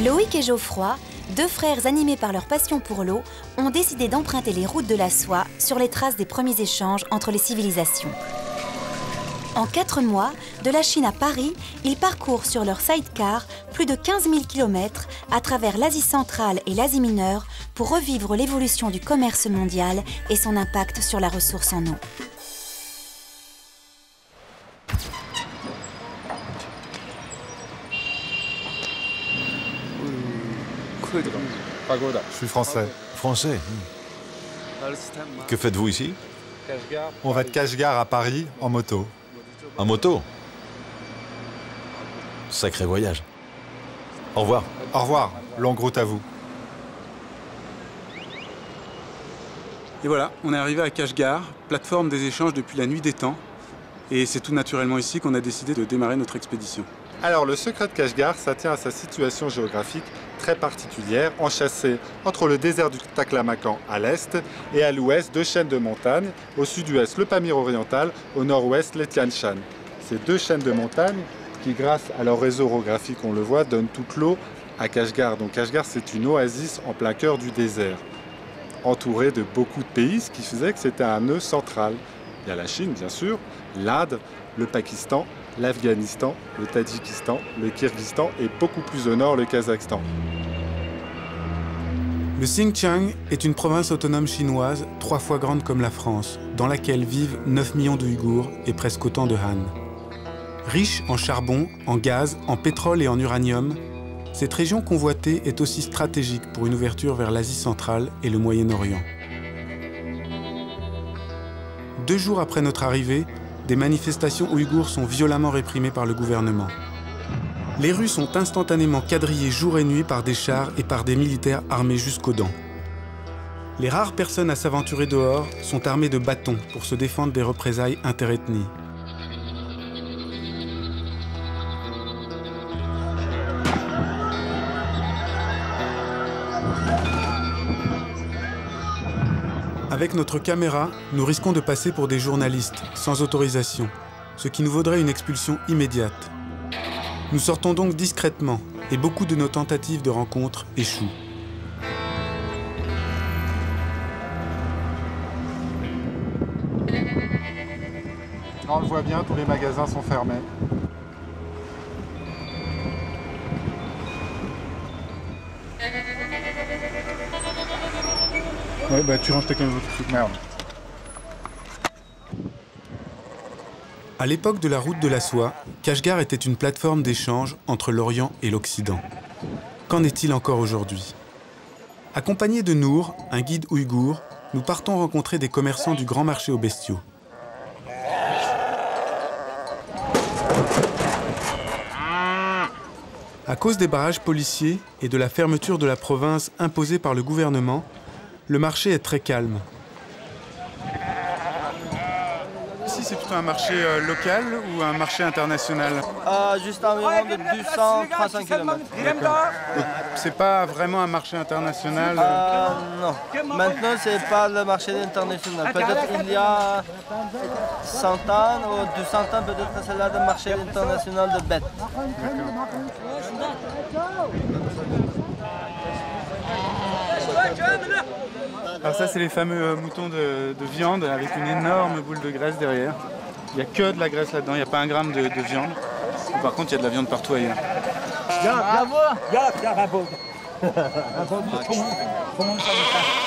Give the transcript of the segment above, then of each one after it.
Loïc et Geoffroy, deux frères animés par leur passion pour l'eau, ont décidé d'emprunter les routes de la soie sur les traces des premiers échanges entre les civilisations. En 4 mois, de la Chine à Paris, ils parcourent sur leur sidecar plus de 15 000 km à travers l'Asie centrale et l'Asie mineure pour revivre l'évolution du commerce mondial et son impact sur la ressource en eau. Je suis français. Français. Que faites-vous ici? On va de Kashgar à Paris en moto. En moto? Sacré voyage. Au revoir. Au revoir, longue route à vous. Et voilà, on est arrivé à Kashgar, plateforme des échanges depuis la nuit des temps. Et c'est tout naturellement ici qu'on a décidé de démarrer notre expédition. Alors, le secret de Kashgar, ça tient à sa situation géographique très particulière, enchâssée entre le désert du Taklamakan à l'est et à l'ouest deux chaînes de montagnes, au sud-ouest le Pamir oriental, au nord-ouest les Tian Shan. Ces deux chaînes de montagnes qui, grâce à leur réseau orographique, on le voit, donnent toute l'eau à Kashgar. Donc Kashgar, c'est une oasis en plein cœur du désert, entourée de beaucoup de pays, ce qui faisait que c'était un nœud central. Il y a la Chine, bien sûr, l'Inde, le Pakistan, l'Afghanistan, le Tadjikistan, le Kirghizistan et beaucoup plus au nord, le Kazakhstan. Le Xinjiang est une province autonome chinoise 3 fois grande comme la France, dans laquelle vivent 9 millions d'Ouïghours et presque autant de Han. Riche en charbon, en gaz, en pétrole et en uranium, cette région convoitée est aussi stratégique pour une ouverture vers l'Asie centrale et le Moyen-Orient. 2 jours après notre arrivée, des manifestations ouïghours sont violemment réprimées par le gouvernement. Les rues sont instantanément quadrillées jour et nuit par des chars et par des militaires armés jusqu'aux dents. Les rares personnes à s'aventurer dehors sont armées de bâtons pour se défendre des représailles interethnies. Avec notre caméra, nous risquons de passer pour des journalistes, sans autorisation, ce qui nous vaudrait une expulsion immédiate. Nous sortons donc discrètement, et beaucoup de nos tentatives de rencontre échouent. On le voit bien, tous les magasins sont fermés. Ouais, bah tu ranges tes camions tout de suite. Merde. À l'époque de la route de la soie, Kashgar était une plateforme d'échange entre l'Orient et l'Occident. Qu'en est-il encore aujourd'hui? Accompagnés de Nour, un guide ouïghour, nous partons rencontrer des commerçants du grand marché aux bestiaux. À cause des barrages policiers et de la fermeture de la province imposée par le gouvernement, le marché est très calme. Ici, c'est plutôt un marché local ou un marché international? Juste environ de 200-300 km. C'est pas vraiment un marché international? Non. Maintenant, c'est pas le marché international. Peut-être il y a 100 ans ou 200 ans, peut-être c'est là le marché international de bêtes. Alors ça, c'est les fameux moutons de viande avec une énorme boule de graisse derrière. Il n'y a que de la graisse là-dedans, il n'y a pas un gramme de viande. Et par contre, il y a de la viande partout ailleurs. Je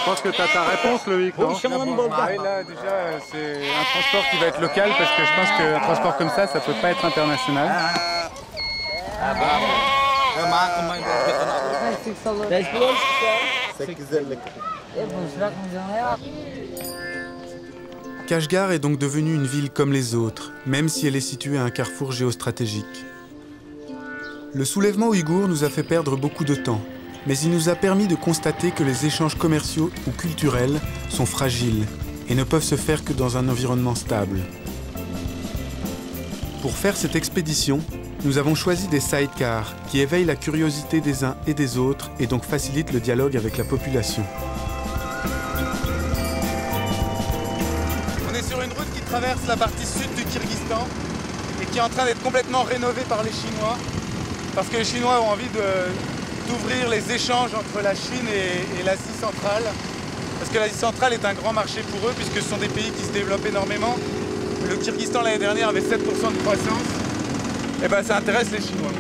pense que tu as ta réponse, Loïc, non? Là, déjà, c'est un transport qui va être local parce que je pense qu'un transport comme ça ne peut pas être international. Kashgar est donc devenue une ville comme les autres, même si elle est située à un carrefour géostratégique. Le soulèvement ouïghour nous a fait perdre beaucoup de temps, mais il nous a permis de constater que les échanges commerciaux ou culturels sont fragiles et ne peuvent se faire que dans un environnement stable. Pour faire cette expédition, nous avons choisi des sidecars qui éveillent la curiosité des uns et des autres et donc facilitent le dialogue avec la population. On est sur une route qui traverse la partie sud du Kirghizistan et qui est en train d'être complètement rénovée par les Chinois parce que les Chinois ont envie de d'ouvrir les échanges entre la Chine et l'Asie centrale. Parce que l'Asie centrale est un grand marché pour eux, puisque ce sont des pays qui se développent énormément. Le Kyrgyzstan l'année dernière avait 7% de croissance. Et ben ça intéresse les Chinois.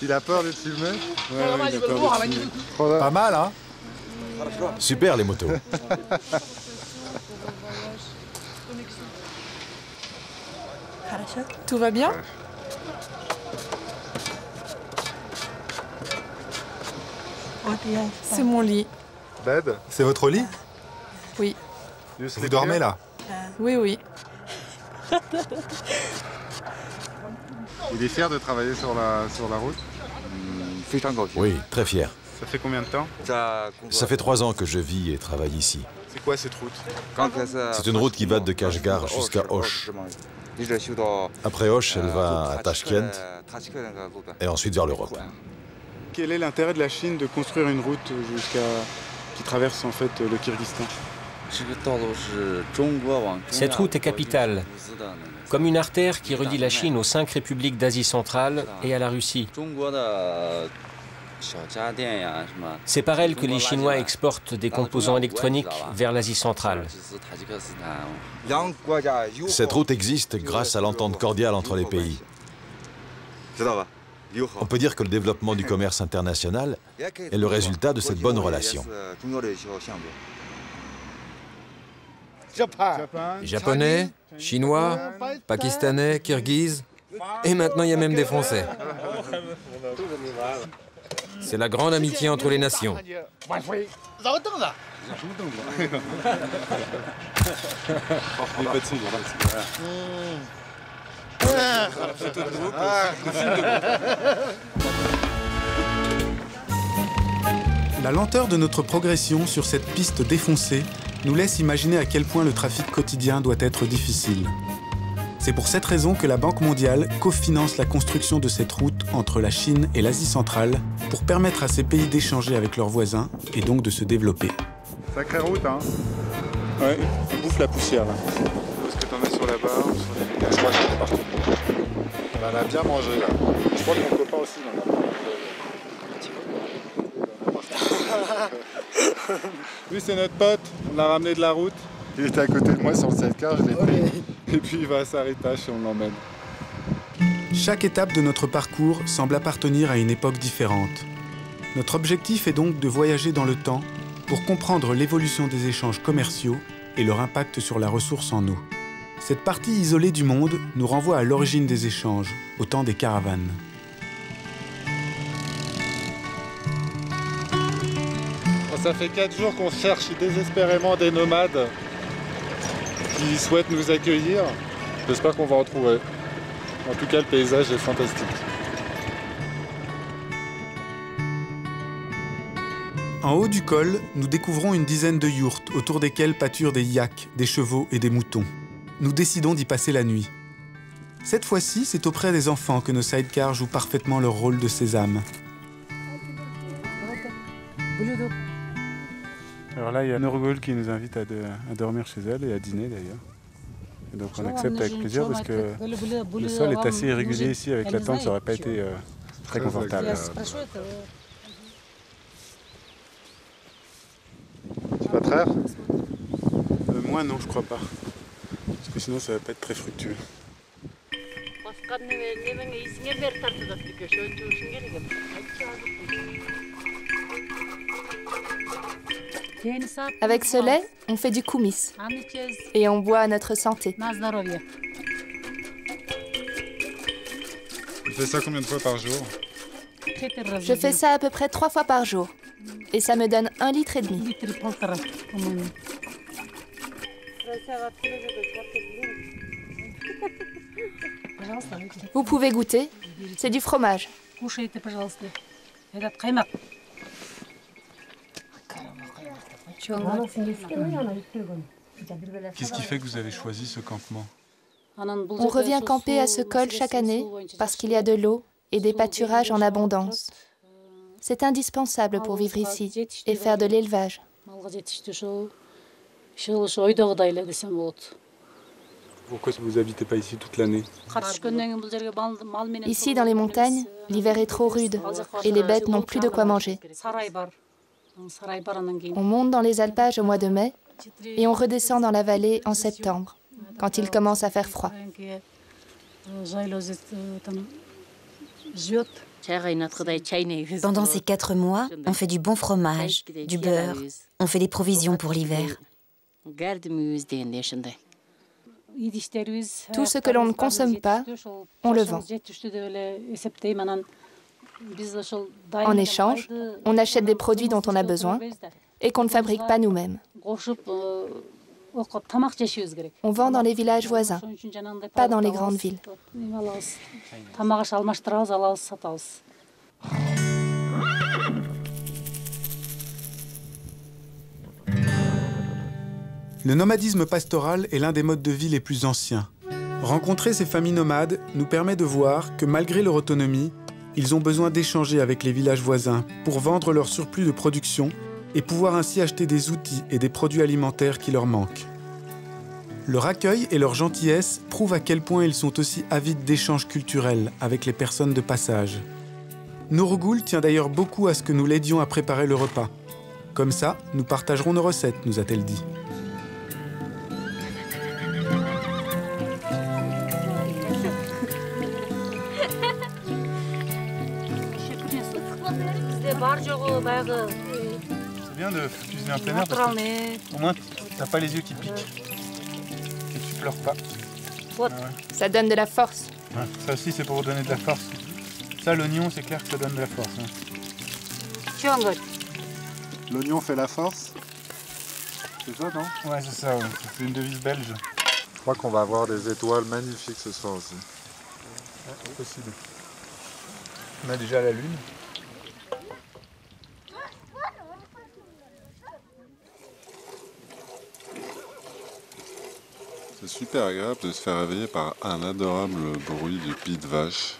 Il a peur d'être filmé? Ouais, il a peur de filmer. Pas mal, hein? Super les motos. Tout va bien? C'est mon lit. Bed, c'est votre lit? Oui. Vous dormez là? Oui, oui. Il est fier de travailler sur la route? Oui, très fier. Ça fait combien de temps? Ça fait 3 ans que je vis et travaille ici. C'est quoi cette route? C'est une route qui va de Kashgar jusqu'à Osh. Après Osh, elle va à Tashkent et ensuite vers l'Europe. Quel est l'intérêt de la Chine de construire une route qui traverse en fait le Kyrgyzstan? Cette route est capitale, comme une artère qui relie la Chine aux 5 républiques d'Asie centrale et à la Russie. C'est par elle que les Chinois exportent des composants électroniques vers l'Asie centrale. Cette route existe grâce à l'entente cordiale entre les pays. On peut dire que le développement du commerce international est le résultat de cette bonne relation. Japonais, Chinois, Pakistanais, Kirghizes, et maintenant il y a même des Français. C'est la grande amitié entre les nations. La lenteur de notre progression sur cette piste défoncée nous laisse imaginer à quel point le trafic quotidien doit être difficile. C'est pour cette raison que la Banque mondiale cofinance la construction de cette route entre la Chine et l'Asie centrale pour permettre à ces pays d'échanger avec leurs voisins et donc de se développer. Sacrée route, hein? Ouais, on bouffe la poussière là. Est-ce que t'en as sur la barre ou sur les... Je crois que j'en ai partout. On en a bien mangé là. Je crois que mon copain aussi en a. Lui, c'est notre pote. On l'a ramené de la route. Il était à côté de moi sur le sidecar, je l'ai pris. Et puis il va à Saritash et on l'emmène. Chaque étape de notre parcours semble appartenir à une époque différente. Notre objectif est donc de voyager dans le temps pour comprendre l'évolution des échanges commerciaux et leur impact sur la ressource en eau. Cette partie isolée du monde nous renvoie à l'origine des échanges, au temps des caravanes. Ça fait 4 jours qu'on cherche désespérément des nomades qui souhaitent nous accueillir. J'espère qu'on va en trouver. En tout cas, le paysage est fantastique. En haut du col, nous découvrons une dizaine de yourtes autour desquelles pâturent des yaks, des chevaux et des moutons. Nous décidons d'y passer la nuit. Cette fois-ci, c'est auprès des enfants que nos sidecars jouent parfaitement leur rôle de sésame. Alors là, il y a Nurgul qui nous invite à dormir chez elle et à dîner d'ailleurs. Et donc on accepte avec plaisir parce que le sol est assez irrégulier ici. Avec la tente, ça n'aurait pas été très confortable. Tu vas traire? Moi non, je crois pas. Parce que sinon ça va pas être très fructueux. Avec ce lait, on fait du koumis et on boit à notre santé. Tu fais ça combien de fois par jour? Je fais ça à peu près 3 fois par jour et ça me donne 1,5 litre. Vous pouvez goûter, c'est du fromage. Qu'est-ce qui fait que vous avez choisi ce campement? On revient camper à ce col chaque année parce qu'il y a de l'eau et des pâturages en abondance. C'est indispensable pour vivre ici et faire de l'élevage. Pourquoi vous n'habitez pas ici toute l'année? Ici, dans les montagnes, l'hiver est trop rude et les bêtes n'ont plus de quoi manger. On monte dans les alpages au mois de mai et on redescend dans la vallée en septembre, quand il commence à faire froid. Pendant ces 4 mois, on fait du bon fromage, du beurre, on fait des provisions pour l'hiver. Tout ce que l'on ne consomme pas, on le vend. En échange, on achète des produits dont on a besoin et qu'on ne fabrique pas nous-mêmes. On vend dans les villages voisins, pas dans les grandes villes. Le nomadisme pastoral est l'un des modes de vie les plus anciens. Rencontrer ces familles nomades nous permet de voir que malgré leur autonomie, ils ont besoin d'échanger avec les villages voisins pour vendre leur surplus de production et pouvoir ainsi acheter des outils et des produits alimentaires qui leur manquent. Leur accueil et leur gentillesse prouvent à quel point ils sont aussi avides d'échanges culturels avec les personnes de passage. Nurgul tient d'ailleurs beaucoup à ce que nous l'aidions à préparer le repas. Comme ça, nous partagerons nos recettes, nous a-t-elle dit. C'est bien de cuisiner en plein air parce que au moins t'as pas les yeux qui piquent et tu pleures pas. Ah ouais. Ça donne de la force. Ouais, ça aussi c'est pour donner de la force. Ça l'oignon c'est clair que ça donne de la force. Hein. L'oignon fait la force? C'est ça, non? Ouais, c'est ça, ouais. C'est une devise belge. Je crois qu'on va avoir des étoiles magnifiques ce soir aussi. Ouais, possible. On a déjà la lune. C'est super agréable de se faire réveiller par un adorable bruit de pie de vache.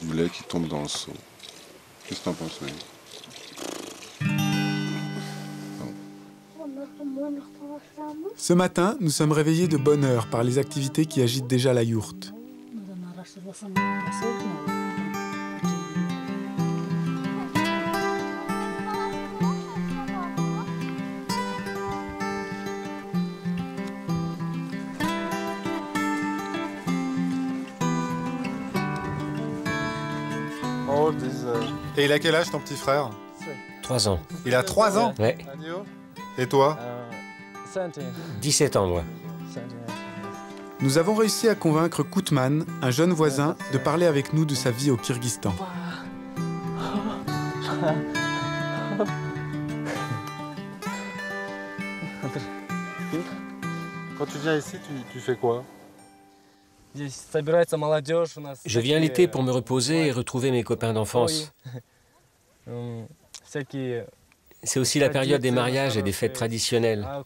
Du lait qui tombe dans le seau. Qu'est-ce que t'en penses, Louis? Ce matin, nous sommes réveillés de bonne heure par les activités qui agitent déjà la yourte. Et il a quel âge ton petit frère? 3 ans. Il a 3 ans? Ouais. Et toi? 17 ans, moi. Nous avons réussi à convaincre Koutman, un jeune voisin, de parler avec nous de sa vie au Kyrgyzstan. Quand tu viens ici, tu fais quoi? Je viens l'été pour me reposer et retrouver mes copains d'enfance. C'est aussi la période des mariages et des fêtes traditionnelles. On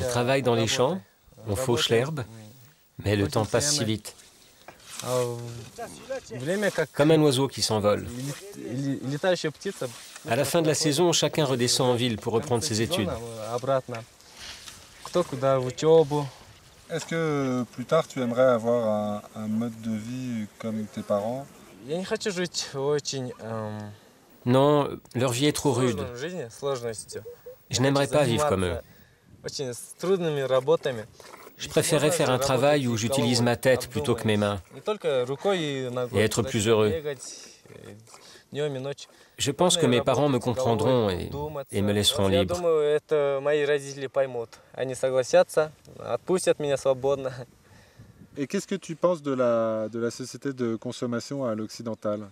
travaille dans les champs, on fauche l'herbe, mais le temps passe si vite. Comme un oiseau qui s'envole. À la fin de la saison, chacun redescend en ville pour reprendre ses études. Est-ce que plus tard tu aimerais avoir un mode de vie comme tes parents? Non, leur vie est trop rude. Je n'aimerais pas vivre comme eux. Je préférerais faire un travail où j'utilise ma tête plutôt que mes mains et être plus heureux. Je pense que mes parents me comprendront et me laisseront libre. Et qu'est-ce que tu penses de la société de consommation à l'occidentale?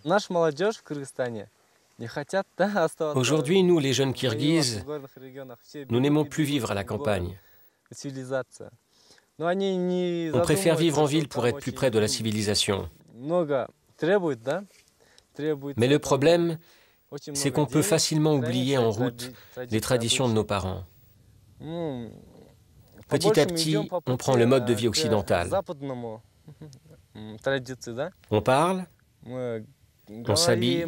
Aujourd'hui, nous, les jeunes Kirghizes, nous n'aimons plus vivre à la campagne. On préfère vivre en ville pour être plus près de la civilisation. Mais le problème, c'est qu'on peut facilement oublier en route les traditions de nos parents. Petit à petit, on prend le mode de vie occidental. On parle, on s'habille,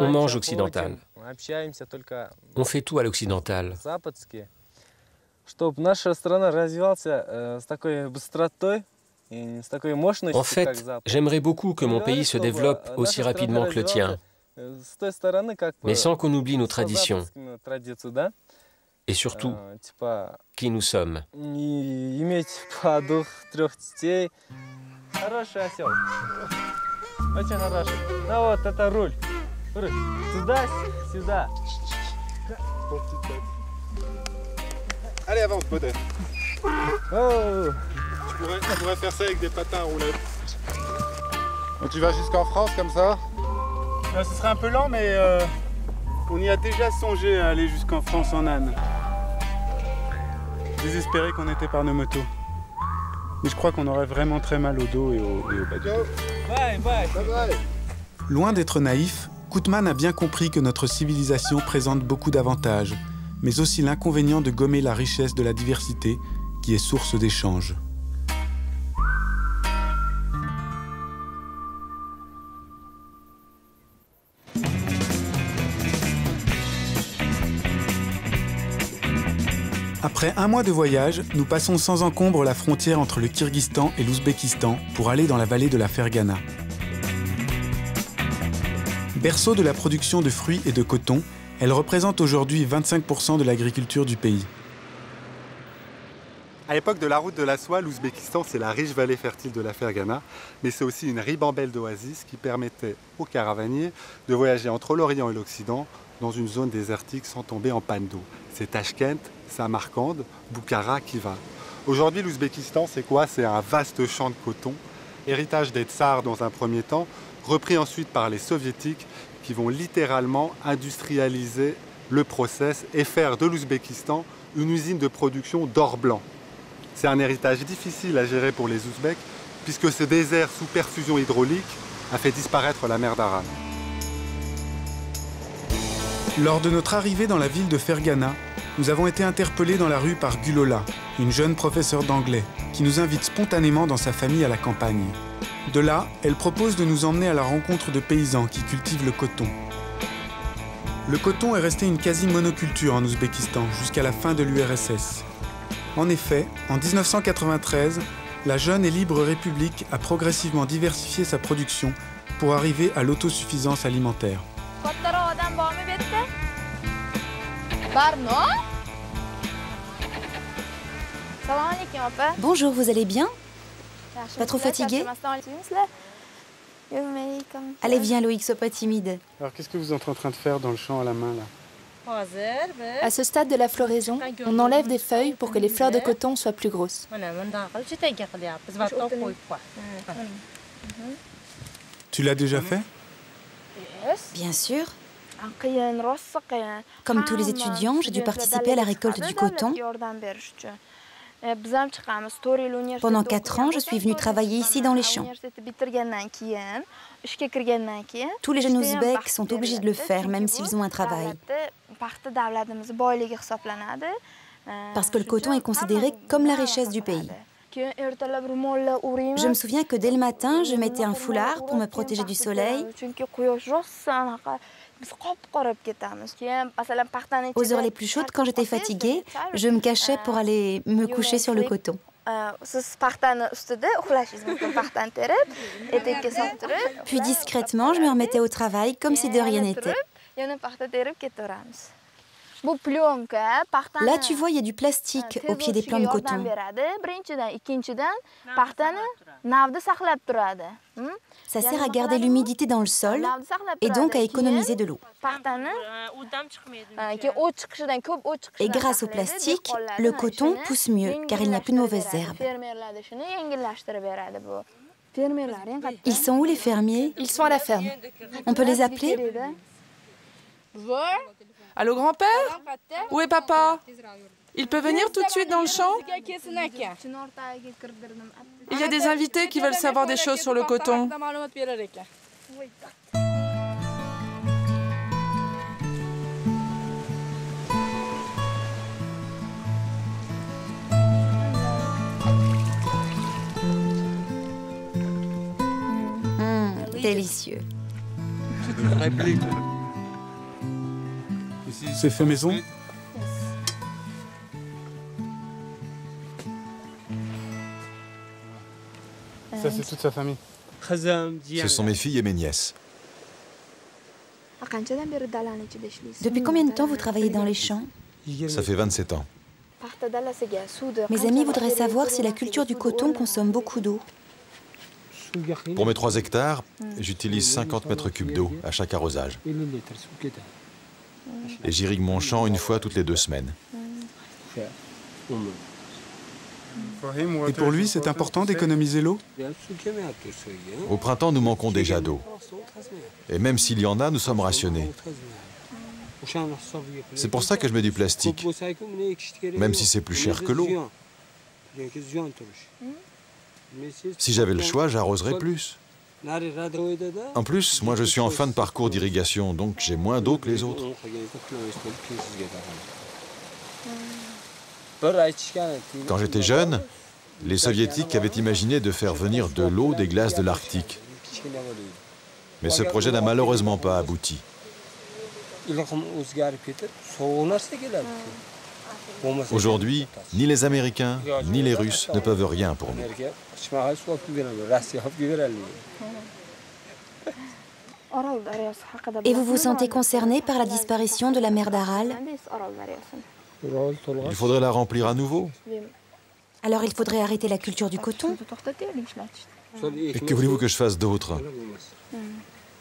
on mange occidental. On fait tout à l'occidental. En fait, j'aimerais beaucoup que mon pays se développe aussi rapidement que le tien, mais sans qu'on oublie nos traditions. Et surtout, qui nous sommes. Allez, avance, Baudet. Oh. Tu pourrais faire ça avec des patins à roulettes. Donc tu vas jusqu'en France comme ça? Ce serait un peu lent, mais on y a déjà songé à aller jusqu'en France en âne. Désespéré qu'on était par nos motos. Mais je crois qu'on aurait vraiment très mal au dos et au bas du dos. Bye, bye. Bye bye. Loin d'être naïf, Koutman a bien compris que notre civilisation présente beaucoup d'avantages, mais aussi l'inconvénient de gommer la richesse de la diversité qui est source d'échanges. Après un mois de voyage, nous passons sans encombre la frontière entre le Kirghizistan et l'Ouzbékistan pour aller dans la vallée de la Fergana. Berceau de la production de fruits et de coton, elle représente aujourd'hui 25% de l'agriculture du pays. À l'époque de la route de la soie, l'Ouzbékistan, c'est la riche vallée fertile de la Fergana, mais c'est aussi une ribambelle d'oasis qui permettait aux caravaniers de voyager entre l'Orient et l'Occident dans une zone désertique sans tomber en panne d'eau. C'est Tachkent, Samarcande, Boukhara, Khiva. Aujourd'hui, l'Ouzbékistan, c'est quoi? C'est un vaste champ de coton, héritage des tsars dans un premier temps, repris ensuite par les soviétiques qui vont littéralement industrialiser le process et faire de l'Ouzbékistan une usine de production d'or blanc. C'est un héritage difficile à gérer pour les Ouzbeks puisque ce désert sous perfusion hydraulique a fait disparaître la mer d'Aran. Lors de notre arrivée dans la ville de Fergana, nous avons été interpellés dans la rue par Gulola, une jeune professeure d'anglais, qui nous invite spontanément dans sa famille à la campagne. De là, elle propose de nous emmener à la rencontre de paysans qui cultivent le coton. Le coton est resté une quasi-monoculture en Ouzbékistan jusqu'à la fin de l'URSS. En effet, en 1993, la jeune et libre République a progressivement diversifié sa production pour arriver à l'autosuffisance alimentaire. Bonjour, vous allez bien? Pas trop fatigué? Allez, viens Loïc, sois pas timide. Alors qu'est-ce que vous êtes en train de faire dans le champ à la main là? À ce stade de la floraison, on enlève des feuilles pour que les fleurs de coton soient plus grosses. Tu l'as déjà fait? Bien sûr. Comme tous les étudiants, j'ai dû participer à la récolte du coton. Pendant 4 ans, je suis venue travailler ici dans les champs. Tous les jeunes Ouzbeks sont obligés de le faire, même s'ils ont un travail. Parce que le coton est considéré comme la richesse du pays. Je me souviens que dès le matin, je mettais un foulard pour me protéger du soleil. Aux heures les plus chaudes, quand j'étais fatiguée, je me cachais pour aller me coucher sur le coton. Puis discrètement, je me remettais au travail comme si de rien n'était. Là, tu vois, il y a du plastique au pied des plants de coton. Ça sert à garder l'humidité dans le sol et donc à économiser de l'eau. Et grâce au plastique, le coton pousse mieux car il n'y a plus de mauvaises herbes. Ils sont où les fermiers? Ils sont à la ferme. On peut les appeler? Allô, grand-père? Où est papa? Il peut venir tout de suite dans le champ? Il y a des invités qui veulent savoir des choses sur le coton. Délicieux. C'est fait maison? Ça, c'est toute sa famille. Ce sont mes filles et mes nièces. Depuis combien de temps vous travaillez dans les champs? Ça fait 27 ans. Mes amis voudraient savoir si la culture du coton consomme beaucoup d'eau. Pour mes 3 hectares, j'utilise 50 mètres cubes d'eau à chaque arrosage. Et j'irrigue mon champ une fois toutes les 2 semaines. Et pour lui, c'est important d'économiser l'eau? Au printemps, nous manquons déjà d'eau. Et même s'il y en a, nous sommes rationnés. C'est pour ça que je mets du plastique, même si c'est plus cher que l'eau. Si j'avais le choix, j'arroserais plus. En plus, moi je suis en fin de parcours d'irrigation, donc j'ai moins d'eau que les autres. Quand j'étais jeune, les Soviétiques avaient imaginé de faire venir de l'eau des glaces de l'Arctique. Mais ce projet n'a malheureusement pas abouti. Aujourd'hui, ni les Américains, ni les Russes ne peuvent rien pour nous. Et vous vous sentez concerné par la disparition de la mer d'Aral? Il faudrait la remplir à nouveau. Alors il faudrait arrêter la culture du coton? Et que voulez-vous que je fasse d'autre?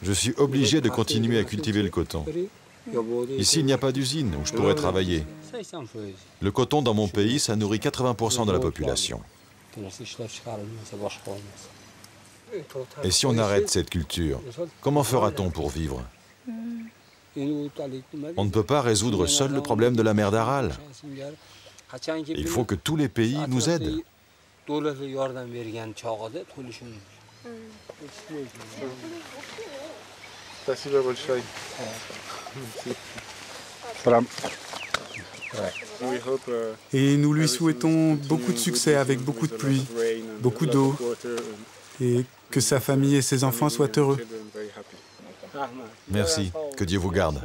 Je suis obligé de continuer à cultiver le coton. Ici, il n'y a pas d'usine où je pourrais travailler. Le coton dans mon pays, ça nourrit 80% de la population. Et si on arrête cette culture, comment fera-t-on pour vivre? On ne peut pas résoudre seul le problème de la mer d'Aral. Il faut que tous les pays nous aident. Et nous lui souhaitons beaucoup de succès avec beaucoup de pluie, beaucoup d'eau, et que sa famille et ses enfants soient heureux. Merci, que Dieu vous garde.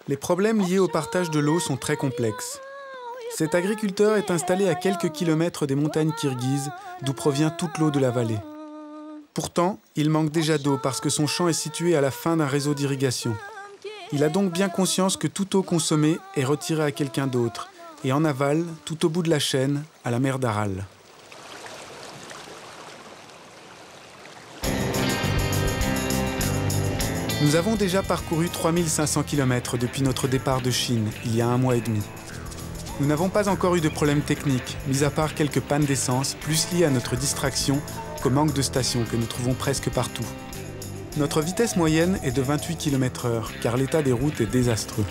Les problèmes liés au partage de l'eau sont très complexes. Cet agriculteur est installé à quelques kilomètres des montagnes kirghizes, d'où provient toute l'eau de la vallée. Pourtant, il manque déjà d'eau parce que son champ est situé à la fin d'un réseau d'irrigation. Il a donc bien conscience que toute eau consommée est retirée à quelqu'un d'autre, et en aval, tout au bout de la chaîne, à la mer d'Aral. Nous avons déjà parcouru 3500 km depuis notre départ de Chine, il y a 1 mois et demi. Nous n'avons pas encore eu de problème technique, mis à part quelques pannes d'essence, plus liées à notre distraction qu'au manque de stations que nous trouvons presque partout. Notre vitesse moyenne est de 28 km/h, car l'état des routes est désastreux.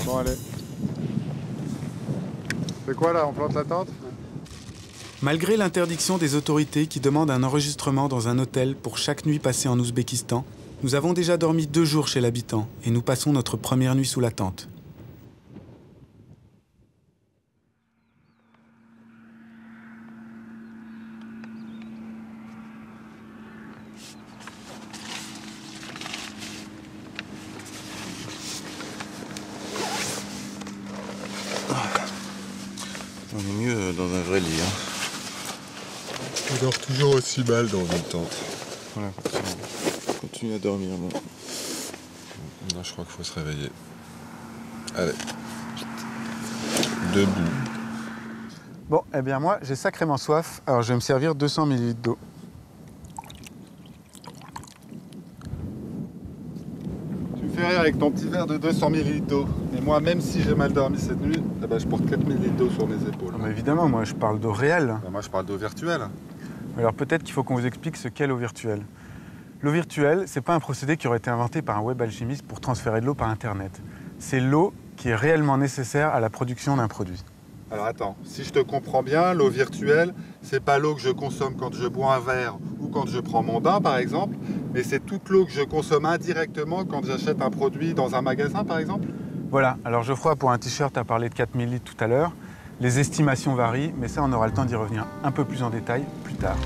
Bon, allez. C'est quoi là, on plante la tente? Malgré l'interdiction des autorités qui demandent un enregistrement dans un hôtel pour chaque nuit passée en Ouzbékistan, nous avons déjà dormi 2 jours chez l'habitant et nous passons notre première nuit sous la tente. On est mieux dans un vrai lit. On dort toujours aussi mal dans une tente. Voilà, on continue à dormir. Bon. Là, je crois qu'il faut se réveiller. Allez. Debout. Bon, eh bien moi, j'ai sacrément soif, alors je vais me servir 200 ml d'eau. Tu me fais rire avec ton petit verre de 200 ml d'eau. Et moi, même si j'ai mal dormi cette nuit, eh ben, je porte 4 ml d'eau sur mes épaules. Mais évidemment, moi je parle d'eau réelle. Ben, moi, je parle d'eau virtuelle. Alors peut-être qu'il faut qu'on vous explique ce qu'est l'eau virtuelle. L'eau virtuelle, c'est pas un procédé qui aurait été inventé par un web alchimiste pour transférer de l'eau par Internet. C'est l'eau qui est réellement nécessaire à la production d'un produit. Alors attends, si je te comprends bien, l'eau virtuelle, c'est pas l'eau que je consomme quand je bois un verre ou quand je prends mon bain par exemple, mais c'est toute l'eau que je consomme indirectement quand j'achète un produit dans un magasin par exemple? Voilà, alors Geoffroy, pour un t-shirt, tu as parlé de 4000 litres tout à l'heure. Les estimations varient, mais ça on aura le temps d'y revenir un peu plus en détail plus tard.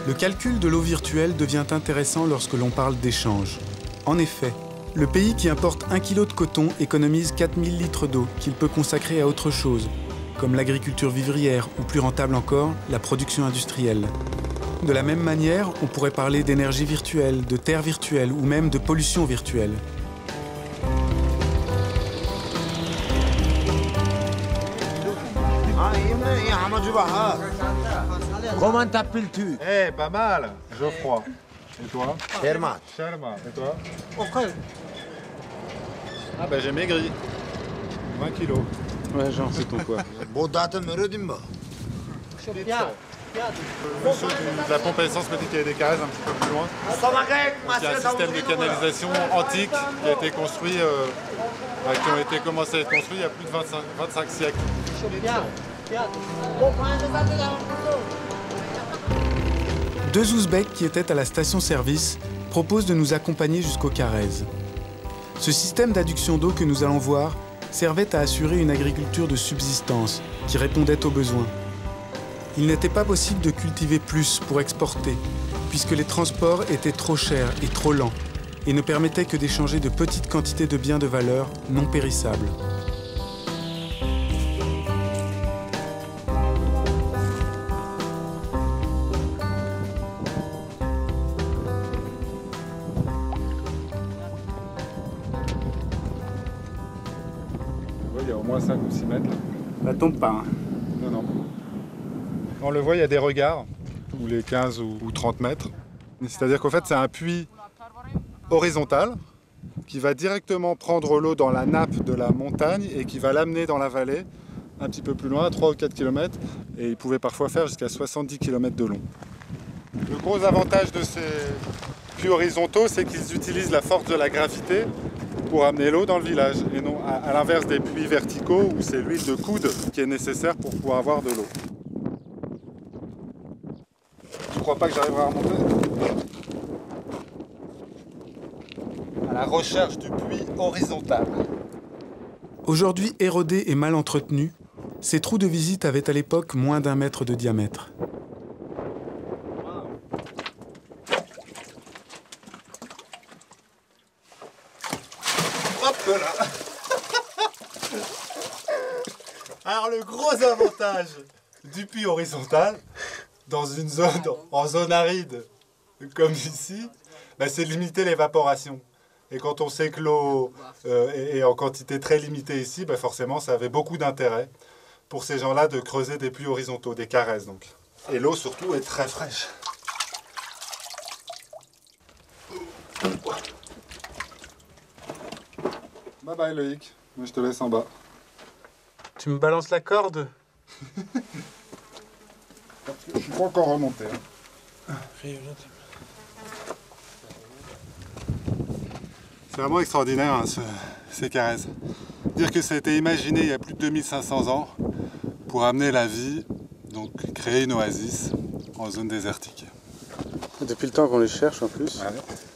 Le calcul de l'eau virtuelle devient intéressant lorsque l'on parle d'échange. En effet, le pays qui importe 1 kg de coton économise 4000 litres d'eau qu'il peut consacrer à autre chose, comme l'agriculture vivrière ou plus rentable encore, la production industrielle. De la même manière, on pourrait parler d'énergie virtuelle, de terre virtuelle ou même de pollution virtuelle. Comment t'appelles-tu? Eh, pas mal, Geoffroy. Et toi? Sherman. Sherman. Et toi? Ah ben j'ai maigri. 20 kilos. Ouais, genre, c'est ton quoi? Le monsieur de la pompe à essence m'a dit qu'il y avait des cases un petit peu plus loin. Donc, il y a un système de canalisation antique qui a été construit, qui ont été commencé à être construits il y a plus de 25 siècles. Deux Ouzbeks qui étaient à la station-service proposent de nous accompagner jusqu'au Carrez. Ce système d'adduction d'eau que nous allons voir servait à assurer une agriculture de subsistance qui répondait aux besoins. Il n'était pas possible de cultiver plus pour exporter, puisque les transports étaient trop chers et trop lents, et ne permettaient que d'échanger de petites quantités de biens de valeur non périssables. Il y a au moins 5 ou 6 mètres. Ça tombe pas, hein. Non, non. On le voit, il y a des regards, tous les 15 ou 30 mètres. C'est-à-dire qu'en fait, c'est un puits horizontal qui va directement prendre l'eau dans la nappe de la montagne et qui va l'amener dans la vallée, un petit peu plus loin, 3 ou 4 km. Et il pouvait parfois faire jusqu'à 70 km de long. Le gros avantage de ces puits horizontaux, c'est qu'ils utilisent la force de la gravité pour amener l'eau dans le village. Et non à l'inverse des puits verticaux où c'est l'huile de coude qui est nécessaire pour pouvoir avoir de l'eau. Je crois pas que j'arriverai à remonter. À la recherche du puits horizontal. Aujourd'hui érodés et mal entretenus, ces trous de visite avaient à l'époque moins d'1 mètre de diamètre. Hop là. Alors le gros avantage du puits horizontal, dans une zone, en zone aride, comme ici, bah, c'est de limiter l'évaporation. Et quand on sait que l'eau est en quantité très limitée ici, bah forcément, ça avait beaucoup d'intérêt pour ces gens-là de creuser des puits horizontaux, des caresses donc. Et l'eau surtout est très fraîche. Bye bye Loïc, moi je te laisse en bas. Tu me balances la corde? Je suis pas encore remonté. C'est vraiment extraordinaire hein, ces caresses. Dire que ça a été imaginé il y a plus de 2500 ans pour amener la vie, donc créer une oasis en zone désertique. Depuis le temps qu'on les cherche en plus. Ouais,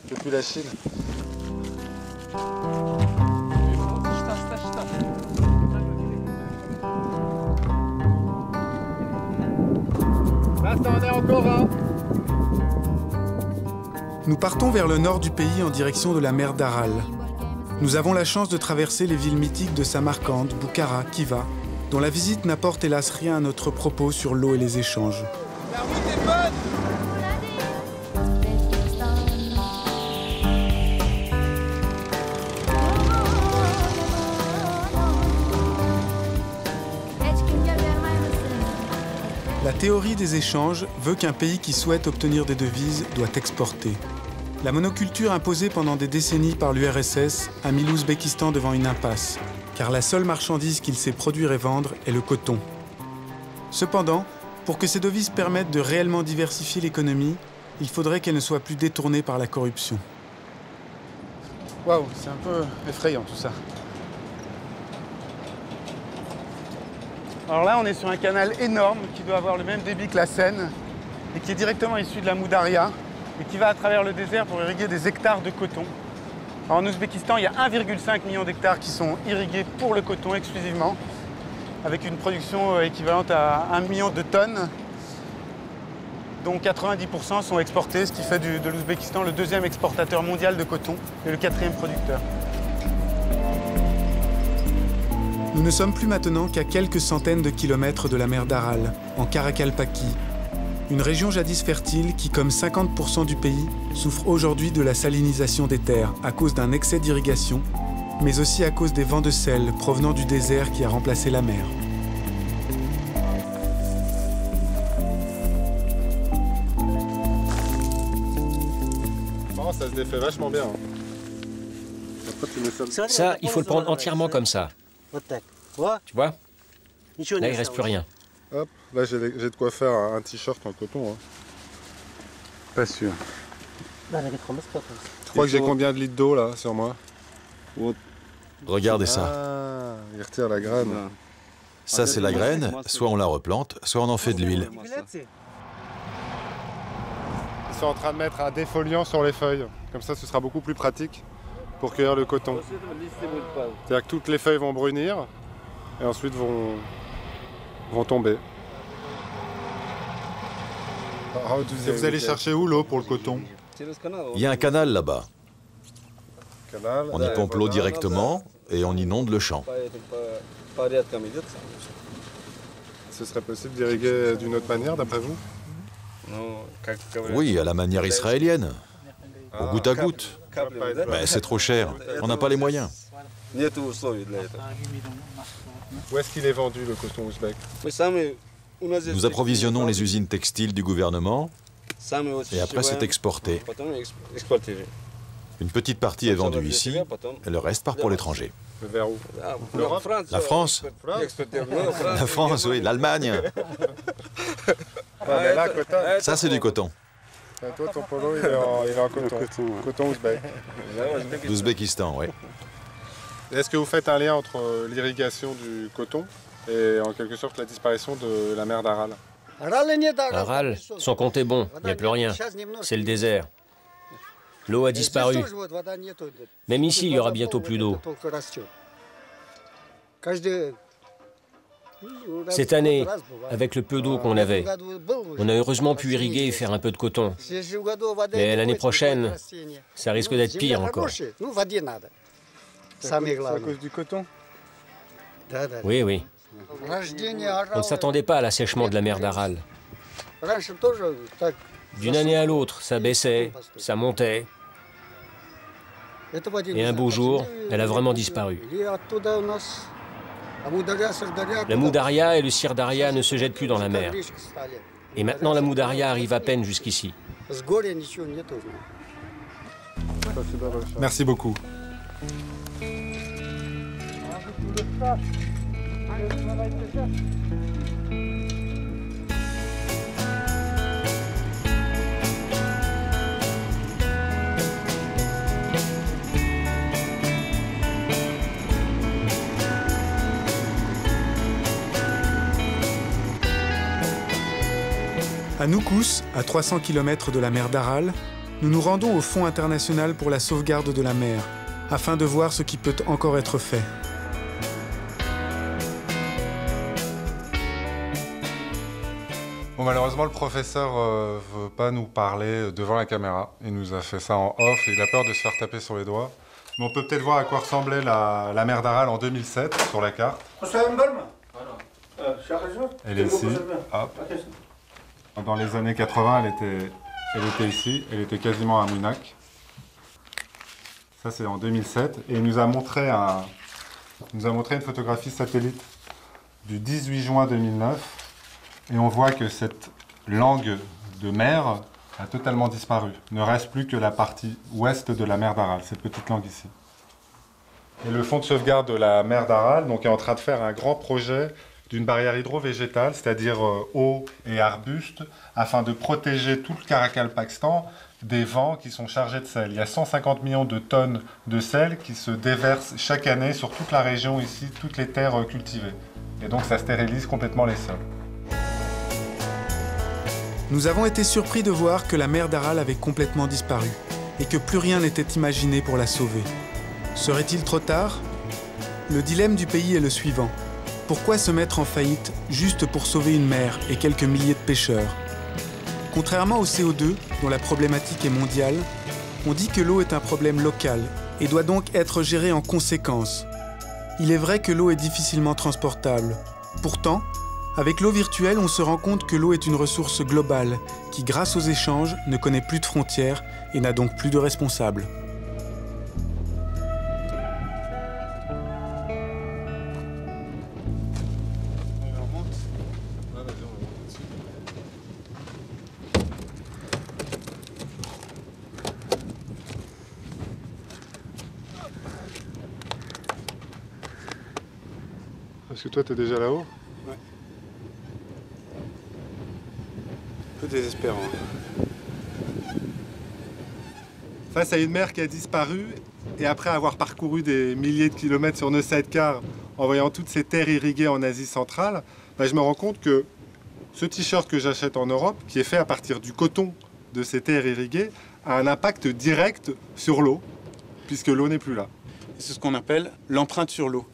depuis la Chine. Là, ça en est encore un. Nous partons vers le nord du pays en direction de la mer d'Aral. Nous avons la chance de traverser les villes mythiques de Samarcande, Boukhara, Khiva, dont la visite n'apporte hélas rien à notre propos sur l'eau et les échanges. La route est bonne. La théorie des échanges veut qu'un pays qui souhaite obtenir des devises doit exporter. La monoculture imposée pendant des décennies par l'URSS a mis l'Ouzbékistan devant une impasse, car la seule marchandise qu'il sait produire et vendre est le coton. Cependant, pour que ces devises permettent de réellement diversifier l'économie, il faudrait qu'elles ne soient plus détournées par la corruption. Waouh, c'est un peu effrayant tout ça. Alors là, on est sur un canal énorme qui doit avoir le même débit que la Seine et qui est directement issu de la Mou-Daria et qui va à travers le désert pour irriguer des hectares de coton. Alors, en Ouzbékistan, il y a 1,5 million d'hectares qui sont irrigués pour le coton exclusivement, avec une production équivalente à 1 million de tonnes, dont 90% sont exportés, ce qui fait de l'Ouzbékistan le deuxième exportateur mondial de coton et le quatrième producteur. Nous ne sommes plus maintenant qu'à quelques centaines de kilomètres de la mer d'Aral, en Karakalpaki, une région jadis fertile qui, comme 50% du pays, souffre aujourd'hui de la salinisation des terres à cause d'un excès d'irrigation, mais aussi à cause des vents de sel provenant du désert qui a remplacé la mer. Ça se défait vachement bien. Ça, il faut le prendre entièrement comme ça. Tu vois? Là, il ne reste plus rien. Hop, là j'ai de quoi faire un t-shirt en coton. Hein. Pas sûr. Je crois que j'ai combien de litres d'eau là sur moi? Regardez ça. Ah, il retire la graine. Ça, c'est la graine. Soit on la replante, soit on en fait de l'huile. Ils sont en train de mettre un défoliant sur les feuilles. Comme ça, ce sera beaucoup plus pratique pour cueillir le coton. C'est-à-dire que toutes les feuilles vont brunir et ensuite vont tomber. Et vous allez chercher où l'eau pour le coton? Il y a un canal là-bas. On y pompe l'eau directement et on inonde le champ. Ce serait possible d'irriguer d'une autre manière, d'après vous? Oui, à la manière israélienne, au goutte à goutte. Mais c'est trop cher, on n'a pas les moyens. Où est-ce qu'il est vendu, le coton ouzbek? Nous approvisionnons les usines textiles du gouvernement et après c'est exporté. Une petite partie est vendue ici et le reste part pour l'étranger. Vers où? La France. La France, oui, l'Allemagne. Ça, c'est du coton. Toi, ton polo, il est en coton. Coton ouzbek. D'Ouzbékistan, oui. Est-ce que vous faites un lien entre l'irrigation du coton et en quelque sorte la disparition de la mer d'Aral? Aral, son compte est bon, il n'y a plus rien. C'est le désert. L'eau a disparu. Même ici, il y aura bientôt plus d'eau. Cette année, avec le peu d'eau qu'on avait, on a heureusement pu irriguer et faire un peu de coton. Mais l'année prochaine, ça risque d'être pire encore. C'est à cause du coton? Oui, oui. On ne s'attendait pas à l'assèchement de la mer d'Aral. D'une année à l'autre, ça baissait, ça montait. Et un beau jour, elle a vraiment disparu. La Mou-Daria et le Sir-Daria ne se jettent plus dans la mer. Et maintenant, la Mou-Daria arrive à peine jusqu'ici. Merci beaucoup. À Noukous, à 300 km de la mer d'Aral, nous nous rendons au Fonds international pour la sauvegarde de la mer, afin de voir ce qui peut encore être fait. Bon, malheureusement, le professeur ne veut pas nous parler devant la caméra. Il nous a fait ça en off et il a peur de se faire taper sur les doigts. Mais on peut peut-être voir à quoi ressemblait la mer d'Aral en 2007 sur la carte. Elle est ici. Hop. Dans les années 80, elle était ici. Elle était quasiment à Munak. Ça, c'est en 2007. Et il nous a montré une photographie satellite du 18 juin 2009. Et on voit que cette langue de mer a totalement disparu. Il ne reste plus que la partie ouest de la mer d'Aral, cette petite langue ici. Et le fonds de sauvegarde de la mer d'Aral est en train de faire un grand projet d'une barrière hydro-végétale, c'est-à-dire eau et arbustes, afin de protéger tout le Karakalpakstan des vents qui sont chargés de sel. Il y a 150 millions de tonnes de sel qui se déversent chaque année sur toute la région ici, toutes les terres cultivées. Et donc ça stérilise complètement les sols. Nous avons été surpris de voir que la mer d'Aral avait complètement disparu et que plus rien n'était imaginé pour la sauver. Serait-il trop tard? Le dilemme du pays est le suivant. Pourquoi se mettre en faillite juste pour sauver une mer et quelques milliers de pêcheurs? Contrairement au CO2, dont la problématique est mondiale, on dit que l'eau est un problème local et doit donc être gérée en conséquence. Il est vrai que l'eau est difficilement transportable. Pourtant, avec l'eau virtuelle, on se rend compte que l'eau est une ressource globale qui, grâce aux échanges, ne connaît plus de frontières et n'a donc plus de responsables. Parce que toi, t'es déjà là-haut? Ouais. Un peu désespérant. Face à une mer qui a disparu, et après avoir parcouru des milliers de kilomètres sur nos sidecars, en voyant toutes ces terres irriguées en Asie centrale, je me rends compte que ce t-shirt que j'achète en Europe, qui est fait à partir du coton de ces terres irriguées, a un impact direct sur l'eau, puisque l'eau n'est plus là. C'est ce qu'on appelle l'empreinte sur l'eau.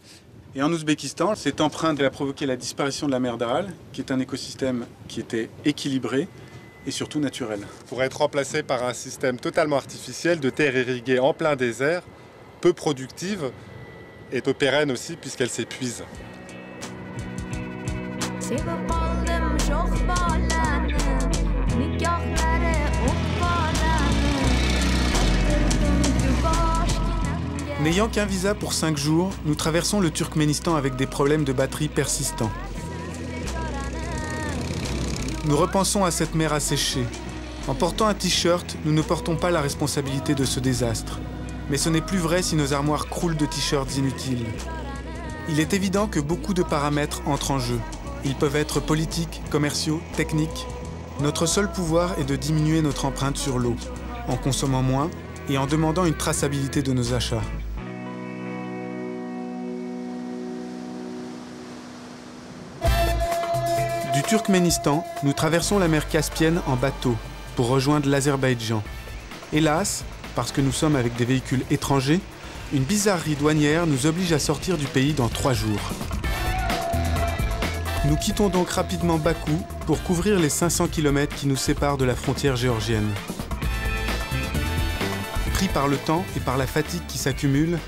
Et en Ouzbékistan, cette empreinte a provoqué la disparition de la mer d'Aral, qui est un écosystème qui était équilibré et surtout naturel. Pour être remplacé par un système totalement artificiel de terres irriguées en plein désert, peu productive et peu pérenne aussi puisqu'elle s'épuise. N'ayant qu'un visa pour 5 jours, nous traversons le Turkménistan avec des problèmes de batterie persistants. Nous repensons à cette mer asséchée. En portant un t-shirt, nous ne portons pas la responsabilité de ce désastre. Mais ce n'est plus vrai si nos armoires croulent de t-shirts inutiles. Il est évident que beaucoup de paramètres entrent en jeu. Ils peuvent être politiques, commerciaux, techniques. Notre seul pouvoir est de diminuer notre empreinte sur l'eau, en consommant moins et en demandant une traçabilité de nos achats. Du Turkménistan, nous traversons la mer Caspienne en bateau pour rejoindre l'Azerbaïdjan. Hélas, parce que nous sommes avec des véhicules étrangers, une bizarrerie douanière nous oblige à sortir du pays dans 3 jours. Nous quittons donc rapidement Bakou pour couvrir les 500 km qui nous séparent de la frontière géorgienne. Pris par le temps et par la fatigue qui s'accumule,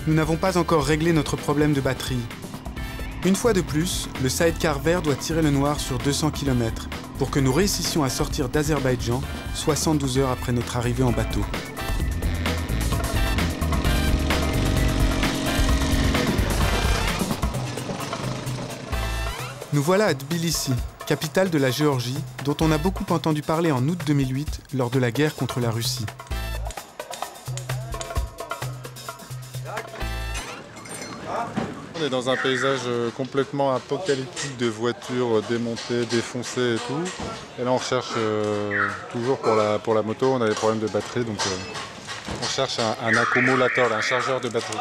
nous n'avons pas encore réglé notre problème de batterie. Une fois de plus, le sidecar vert doit tirer le noir sur 200 km pour que nous réussissions à sortir d'Azerbaïdjan 72 heures après notre arrivée en bateau. Nous voilà à Tbilissi, capitale de la Géorgie, dont on a beaucoup entendu parler en août 2008 lors de la guerre contre la Russie. On est dans un paysage complètement apocalyptique de voitures démontées, défoncées et tout. Et là on recherche toujours pour la moto, on a des problèmes de batterie, donc on cherche un accumulateur, un chargeur de batterie.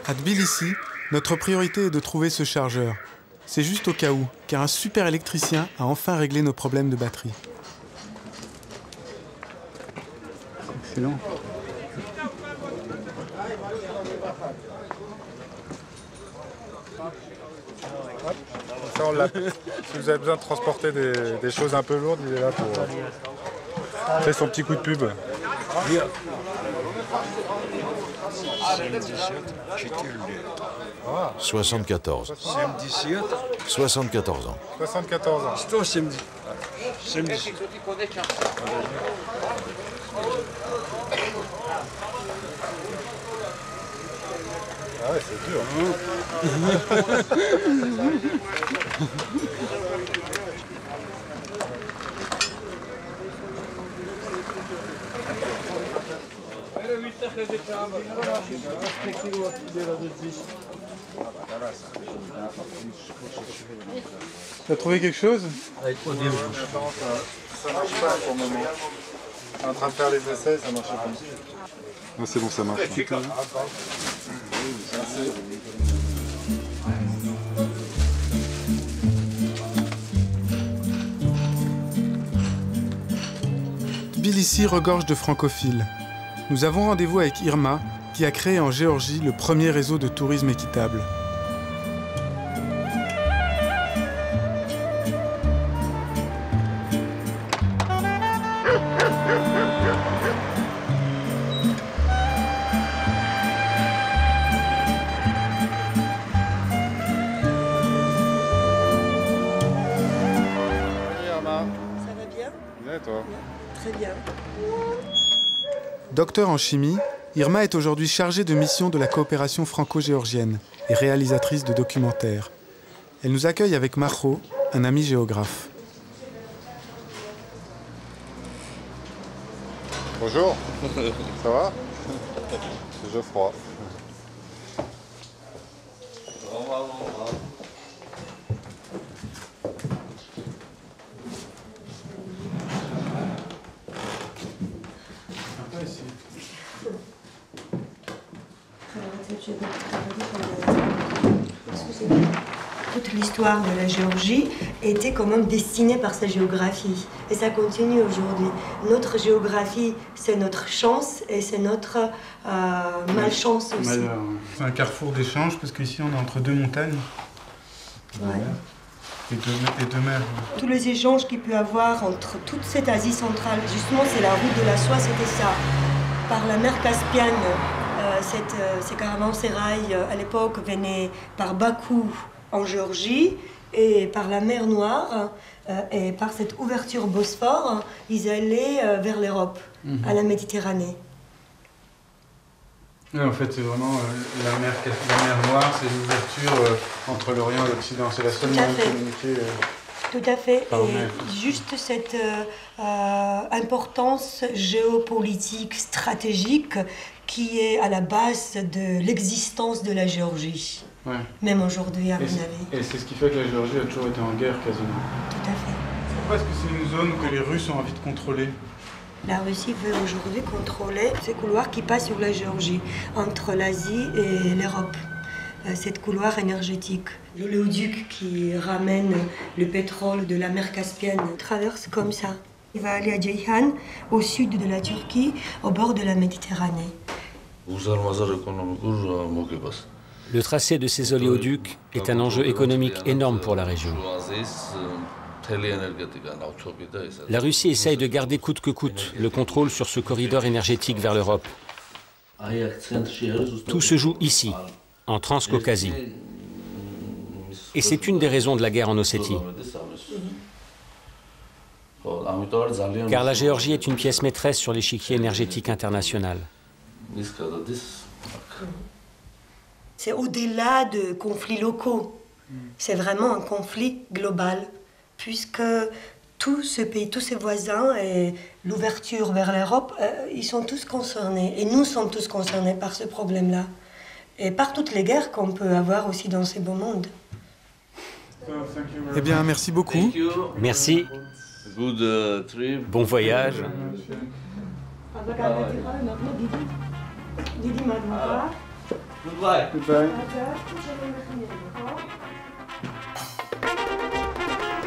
À Tbilissi, notre priorité est de trouver ce chargeur. C'est juste au cas où, car un super électricien a enfin réglé nos problèmes de batterie. Excellent. Ça, on l'a. Si vous avez besoin de transporter des choses un peu lourdes, il est là pour faire son petit coup de pub. 74. 74 ans. 74 ans. Ah ouais, c'est dur. T'as trouvé quelque chose? Ça marche pas pour le moment. Je suis en train de faire les essais, ça marche pas. Non, c'est bon, ça marche. ici regorge de francophiles. Nous avons rendez-vous avec Irma, qui a créé en Géorgie le premier réseau de tourisme équitable. Très bien. Docteur en chimie, Irma est aujourd'hui chargée de mission de la coopération franco-géorgienne et réalisatrice de documentaires. Elle nous accueille avec Macho, un ami géographe. Bonjour, ça va? C'est Geoffroy. Toute l'histoire de la Géorgie était quand même dessinée par sa géographie. Et ça continue aujourd'hui. Notre géographie, c'est notre chance et c'est notre malchance aussi. C'est un carrefour d'échange parce qu'ici on est entre deux montagnes. Ouais. Et deux mers. Tous les échanges qu'il peut y avoir entre toute cette Asie centrale, justement c'est la route de la soie, c'était ça. Par la mer Caspienne, ces caravansérails à l'époque venaient par Bakou en Géorgie et par la mer Noire et par cette ouverture Bosphore, ils allaient vers l'Europe, à la Méditerranée. Oui, en fait, c'est vraiment la mer Noire, c'est l'ouverture entre l'Orient et l'Occident. C'est la seule manière de communiquer. Tout à fait. Et juste cette importance géopolitique, stratégique, qui est à la base de l'existence de la Géorgie. Ouais. Même aujourd'hui, à mon avis. Et c'est ce qui fait que la Géorgie a toujours été en guerre, quasiment. Tout à fait. Pourquoi est-ce que c'est une zone que les Russes ont envie de contrôler? La Russie veut aujourd'hui contrôler ces couloirs qui passent sur la Géorgie, entre l'Asie et l'Europe. Cette couloir énergétique. L'oléoduc qui ramène le pétrole de la mer Caspienne traverse comme ça. Il va aller à Ceyhan, au sud de la Turquie, au bord de la Méditerranée. Le tracé de ces oléoducs est un enjeu économique énorme pour la région. La Russie essaye de garder coûte que coûte le contrôle sur ce corridor énergétique vers l'Europe. Tout se joue ici, en Transcaucasie. Et c'est une des raisons de la guerre en Ossétie. Car la Géorgie est une pièce maîtresse sur l'échiquier énergétique international. C'est au-delà de conflits locaux. C'est vraiment un conflit global, puisque tous ces pays, tous ces voisins et l'ouverture vers l'Europe, ils sont tous concernés. Et nous sommes tous concernés par ce problème-là. Et par toutes les guerres qu'on peut avoir aussi dans ces beaux mondes. Eh bien, merci beaucoup. Merci. Bon voyage.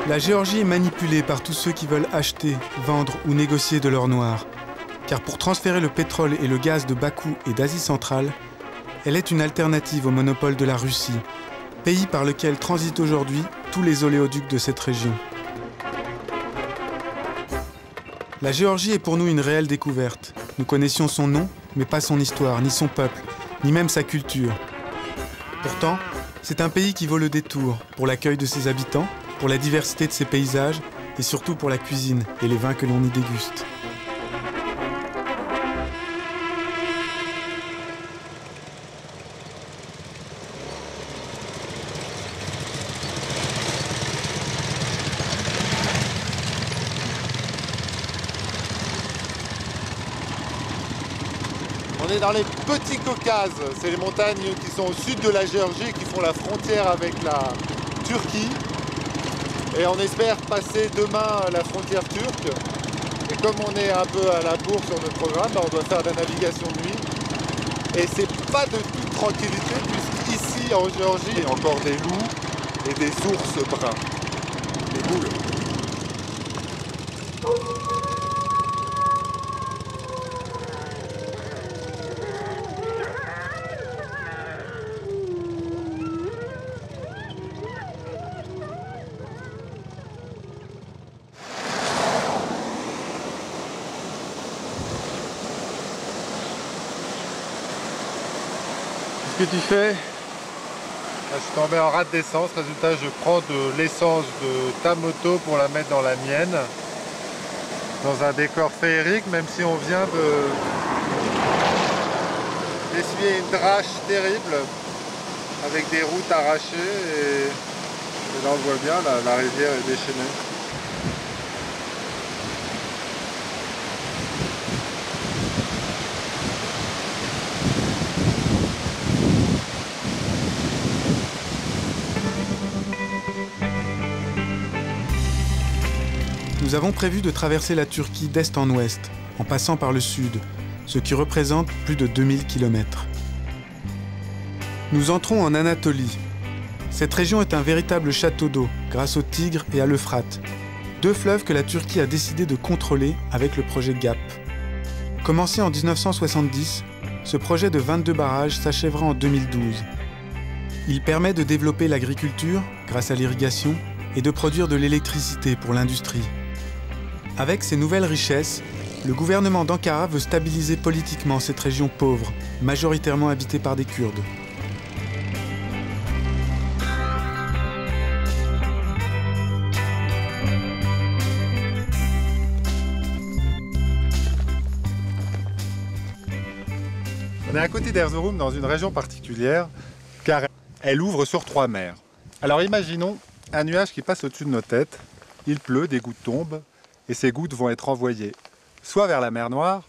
La Géorgie est manipulée par tous ceux qui veulent acheter, vendre ou négocier de l'or noir. Car pour transférer le pétrole et le gaz de Bakou et d'Asie centrale, elle est une alternative au monopole de la Russie, pays par lequel transitent aujourd'hui tous les oléoducs de cette région. La Géorgie est pour nous une réelle découverte. Nous connaissions son nom, mais pas son histoire, ni son peuple, ni même sa culture. Pourtant, c'est un pays qui vaut le détour pour l'accueil de ses habitants, pour la diversité de ses paysages et surtout pour la cuisine et les vins que l'on y déguste. On est dans les petits Caucases, c'est les montagnes qui sont au sud de la Géorgie, qui font la frontière avec la Turquie. Et on espère passer demain la frontière turque. Et comme on est un peu à la bourre sur notre programme, on doit faire de la navigation de nuit. Et c'est pas de toute tranquillité, puisqu'ici en Géorgie, il y a encore des loups et des ours bruns, des boules. Qu'est-ce que tu fais? Là, je suis tombé en rate d'essence. Résultat, je prends de l'essence de ta moto pour la mettre dans la mienne. Dans un décor féerique, même si on vient d'essuyer une drache terrible avec des routes arrachées. Et là, on voit bien, la rivière est déchaînée. Nous avons prévu de traverser la Turquie d'est en ouest, en passant par le sud, ce qui représente plus de 2000 km. Nous entrons en Anatolie. Cette région est un véritable château d'eau, grâce au Tigre et à l'Euphrate, deux fleuves que la Turquie a décidé de contrôler avec le projet GAP. Commencé en 1970, ce projet de 22 barrages s'achèvera en 2012. Il permet de développer l'agriculture, grâce à l'irrigation, et de produire de l'électricité pour l'industrie. Avec ces nouvelles richesses, le gouvernement d'Ankara veut stabiliser politiquement cette région pauvre, majoritairement habitée par des Kurdes. On est à côté d'Erzurum dans une région particulière, car elle ouvre sur 3 mers. Alors imaginons un nuage qui passe au-dessus de nos têtes, il pleut, des gouttes tombent, et ces gouttes vont être envoyées soit vers la mer Noire,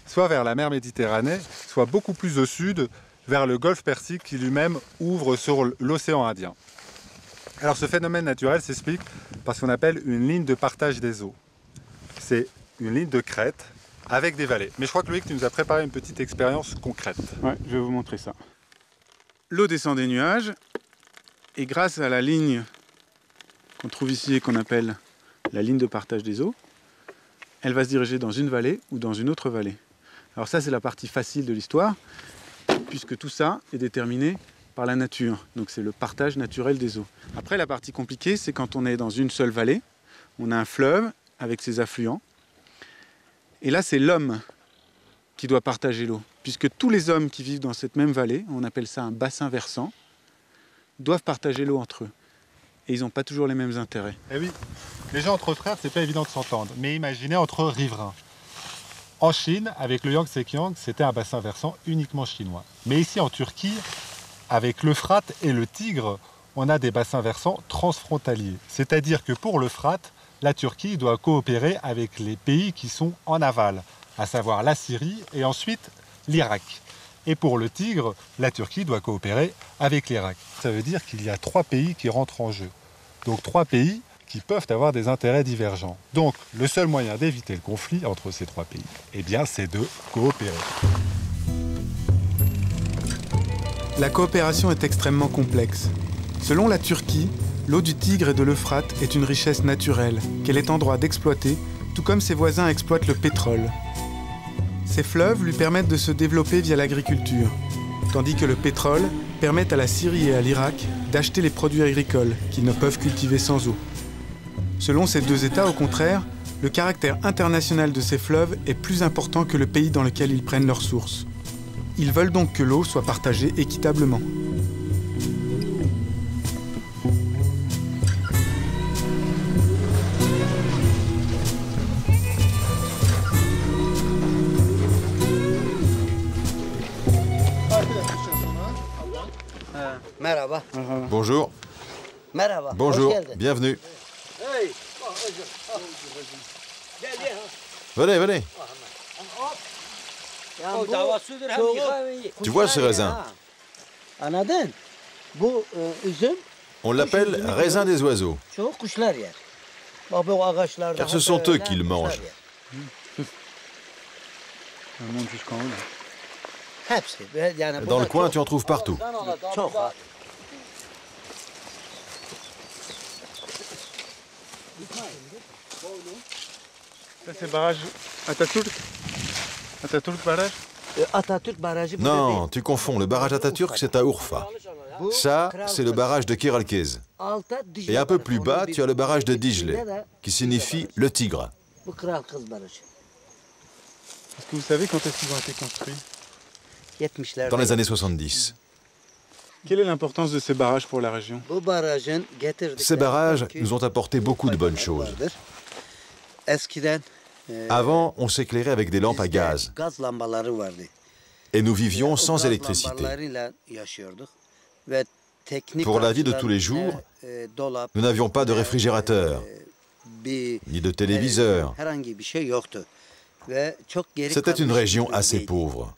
soit vers la mer Méditerranée, soit beaucoup plus au sud, vers le golfe Persique qui lui-même ouvre sur l'océan Indien. Alors ce phénomène naturel s'explique par ce qu'on appelle une ligne de partage des eaux. C'est une ligne de crête avec des vallées. Mais je crois que Loïc, tu nous as préparé une petite expérience concrète. Ouais, je vais vous montrer ça. L'eau descend des nuages, et grâce à la ligne qu'on trouve ici et qu'on appelle la ligne de partage des eaux, elle va se diriger dans une vallée ou dans une autre vallée. Alors ça, c'est la partie facile de l'histoire, puisque tout ça est déterminé par la nature. Donc c'est le partage naturel des eaux. Après, la partie compliquée, c'est quand on est dans une seule vallée, on a un fleuve avec ses affluents, et là, c'est l'homme qui doit partager l'eau, puisque tous les hommes qui vivent dans cette même vallée, on appelle ça un bassin versant, doivent partager l'eau entre eux. Et ils n'ont pas toujours les mêmes intérêts. Eh oui, les gens entre frères, c'est pas évident de s'entendre. Mais imaginez entre riverains. En Chine, avec le Yangtze-Kiang, c'était un bassin versant uniquement chinois. Mais ici en Turquie, avec l'Euphrate et le Tigre, on a des bassins versants transfrontaliers. C'est-à-dire que pour l'Euphrate, la Turquie doit coopérer avec les pays qui sont en aval, à savoir la Syrie et ensuite l'Irak. Et pour le Tigre, la Turquie doit coopérer avec l'Irak. Ça veut dire qu'il y a 3 pays qui rentrent en jeu. Donc 3 pays qui peuvent avoir des intérêts divergents. Donc le seul moyen d'éviter le conflit entre ces 3 pays, eh bien, c'est de coopérer. La coopération est extrêmement complexe. Selon la Turquie, l'eau du Tigre et de l'Euphrate est une richesse naturelle qu'elle est en droit d'exploiter, tout comme ses voisins exploitent le pétrole. Ces fleuves lui permettent de se développer via l'agriculture, tandis que le pétrole permet à la Syrie et à l'Irak d'acheter les produits agricoles qu'ils ne peuvent cultiver sans eau. Selon ces deux États, au contraire, le caractère international de ces fleuves est plus important que le pays dans lequel ils prennent leurs sources. Ils veulent donc que l'eau soit partagée équitablement. Bonjour. Bonjour, bienvenue. Venez, venez. Tu vois ce raisin? On l'appelle raisin des oiseaux, car ce sont eux qui le mangent. Dans le coin, tu en trouves partout. Ça, c'est le barrage Atatürk. Atatürk barrage. Non, tu confonds. Le barrage Atatürk, c'est à Urfa. Ça, c'est le barrage de Kiralkez. Et un peu plus bas, tu as le barrage de Dicle, qui signifie le Tigre. Est-ce que vous savez quand est-ce qu'ils ont été construits? Dans les années 70. Quelle est l'importance de ces barrages pour la région? Ces barrages nous ont apporté beaucoup de bonnes choses. Avant, on s'éclairait avec des lampes à gaz. Et nous vivions sans électricité. Pour la vie de tous les jours, nous n'avions pas de réfrigérateur, ni de téléviseur. C'était une région assez pauvre.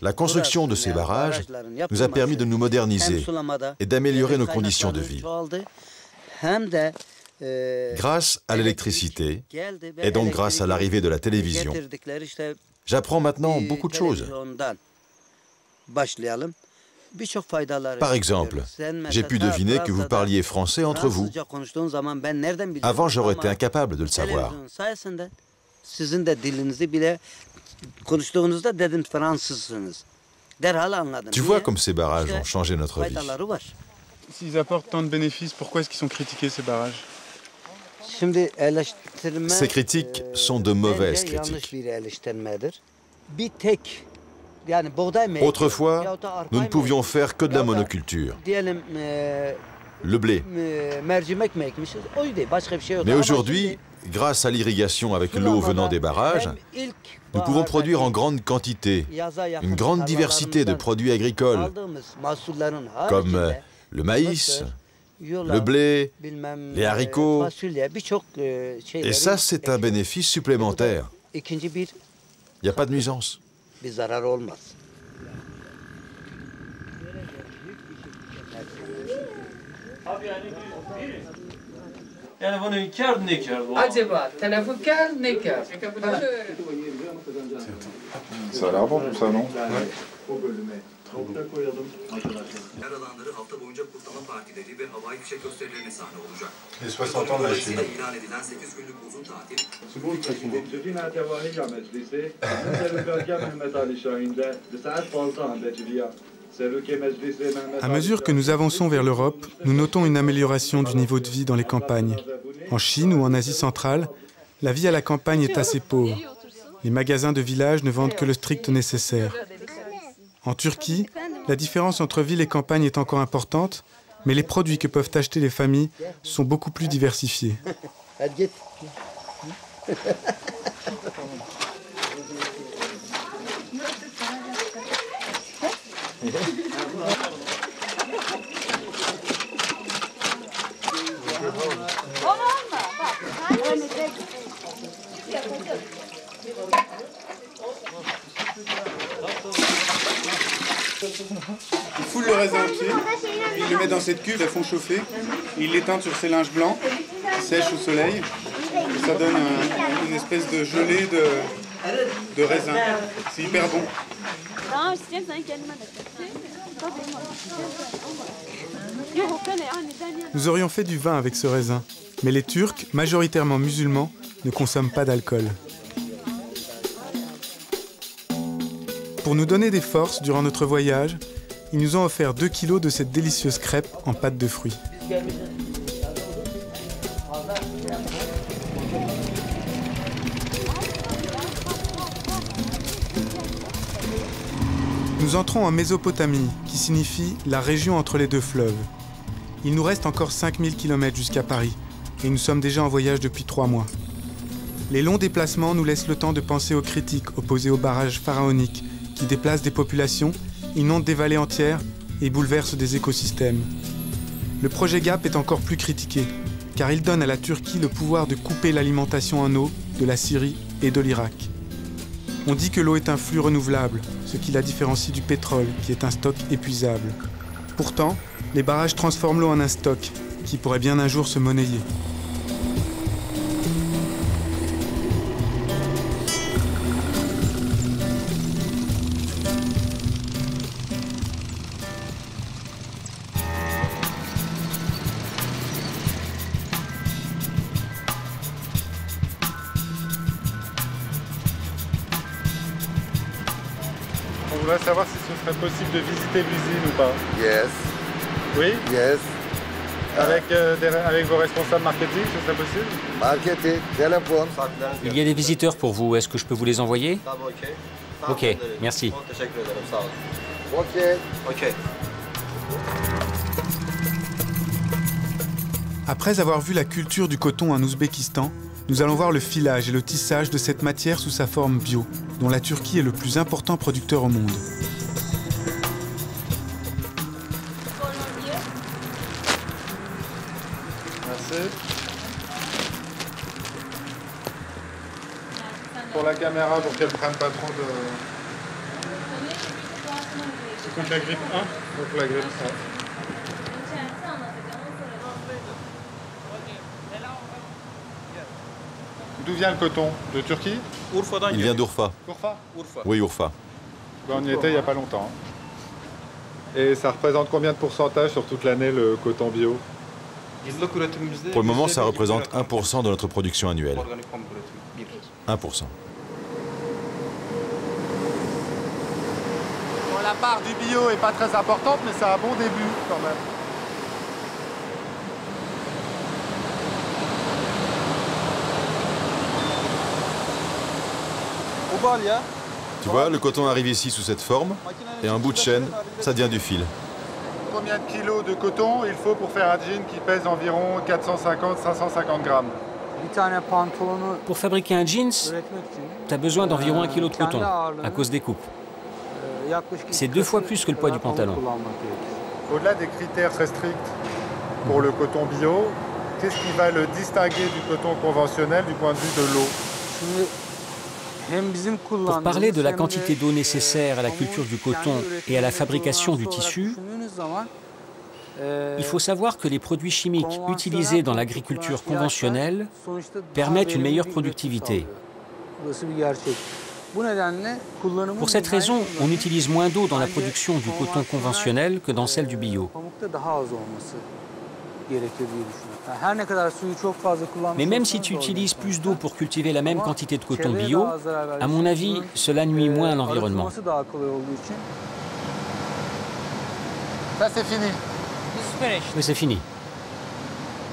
La construction de ces barrages nous a permis de nous moderniser et d'améliorer nos conditions de vie. Grâce à l'électricité, et donc grâce à l'arrivée de la télévision, j'apprends maintenant beaucoup de choses. Par exemple, j'ai pu deviner que vous parliez français entre vous. Avant, j'aurais été incapable de le savoir. Tu vois comme ces barrages ont changé notre vie. S'ils apportent tant de bénéfices, pourquoi est-ce qu'ils sont critiqués, ces barrages? Ces critiques sont de mauvaises critiques. Autrefois, nous ne pouvions faire que de la monoculture. Le blé. Mais aujourd'hui, grâce à l'irrigation avec l'eau venant des barrages, nous pouvons produire en grande quantité, une grande diversité de produits agricoles, comme le maïs, le blé, les haricots. Et ça, c'est un bénéfice supplémentaire. Il n'y a pas de nuisance. Yani bunu kâr ne kâr? Acaba telefon kâr ne kâr? Ça a l'air bon tout ça, non? Les 60 ans de la Chine. À mesure que nous avançons vers l'Europe, nous notons une amélioration du niveau de vie dans les campagnes. En Chine ou en Asie centrale, la vie à la campagne est assez pauvre. Les magasins de village ne vendent que le strict nécessaire. En Turquie, la différence entre ville et campagne est encore importante, mais les produits que peuvent acheter les familles sont beaucoup plus diversifiés. Il foule le raisin au pied, il le met dans cette cuve à fond chauffé, et il l'éteint sur ses linges blancs, qui sèchent au soleil, et ça donne une espèce de gelée de raisin. C'est hyper bon. Nous aurions fait du vin avec ce raisin, mais les Turcs, majoritairement musulmans, ne consomment pas d'alcool. Pour nous donner des forces durant notre voyage, ils nous ont offert 2 kilos de cette délicieuse crêpe en pâte de fruits. Nous entrons en Mésopotamie, qui signifie la région entre les deux fleuves. Il nous reste encore 5000 km jusqu'à Paris, et nous sommes déjà en voyage depuis 3 mois. Les longs déplacements nous laissent le temps de penser aux critiques opposées aux barrages pharaoniques, qui déplacent des populations, inondent des vallées entières et bouleversent des écosystèmes. Le projet GAP est encore plus critiqué, car il donne à la Turquie le pouvoir de couper l'alimentation en eau de la Syrie et de l'Irak. On dit que l'eau est un flux renouvelable, ce qui la différencie du pétrole, qui est un stock épuisable. Pourtant, les barrages transforment l'eau en un stock, qui pourrait bien un jour se monnayer. On voudrait savoir si ce serait possible de visiter l'usine ou pas. Yes. Oui? Yes. Avec vos responsables marketing, ce serait possible? Marketing, téléphone. Il y a des visiteurs pour vous. Est-ce que je peux vous les envoyer? Ok, merci. Ok. Ok. Après avoir vu la culture du coton en Ouzbékistan, nous allons voir le filage et le tissage de cette matière sous sa forme bio, dont la Turquie est le plus important producteur au monde. Merci. Pour la caméra, pour qu'elle ne prenne pas trop de... C'est contre la grippe 1 donc la grippe 1. D'où vient le coton? De Turquie? Il vient d'Urfa. Urfa? Oui, Urfa. On y était il n'y a pas longtemps. Et ça représente combien de pourcentage sur toute l'année le coton bio? Pour le moment, ça représente 1% de notre production annuelle. 1%. Bon, la part du bio n'est pas très importante, mais c'est un bon début quand même. Tu vois, le coton arrive ici sous cette forme, et un bout de chaîne, ça devient du fil. Combien de kilos de coton il faut pour faire un jean qui pèse environ 450-550 grammes? Pour fabriquer un jeans, tu as besoin d'environ 1 kg de coton, à cause des coupes. C'est 2 fois plus que le poids du pantalon. Au-delà des critères très stricts pour le coton bio, qu'est-ce qui va le distinguer du coton conventionnel du point de vue de l'eau? Pour parler de la quantité d'eau nécessaire à la culture du coton et à la fabrication du tissu, il faut savoir que les produits chimiques utilisés dans l'agriculture conventionnelle permettent une meilleure productivité. Pour cette raison, on utilise moins d'eau dans la production du coton conventionnel que dans celle du bio. Mais même si tu utilises plus d'eau pour cultiver la même quantité de coton bio, à mon avis, cela nuit moins à l'environnement. Ça, c'est fini. Oui, c'est fini.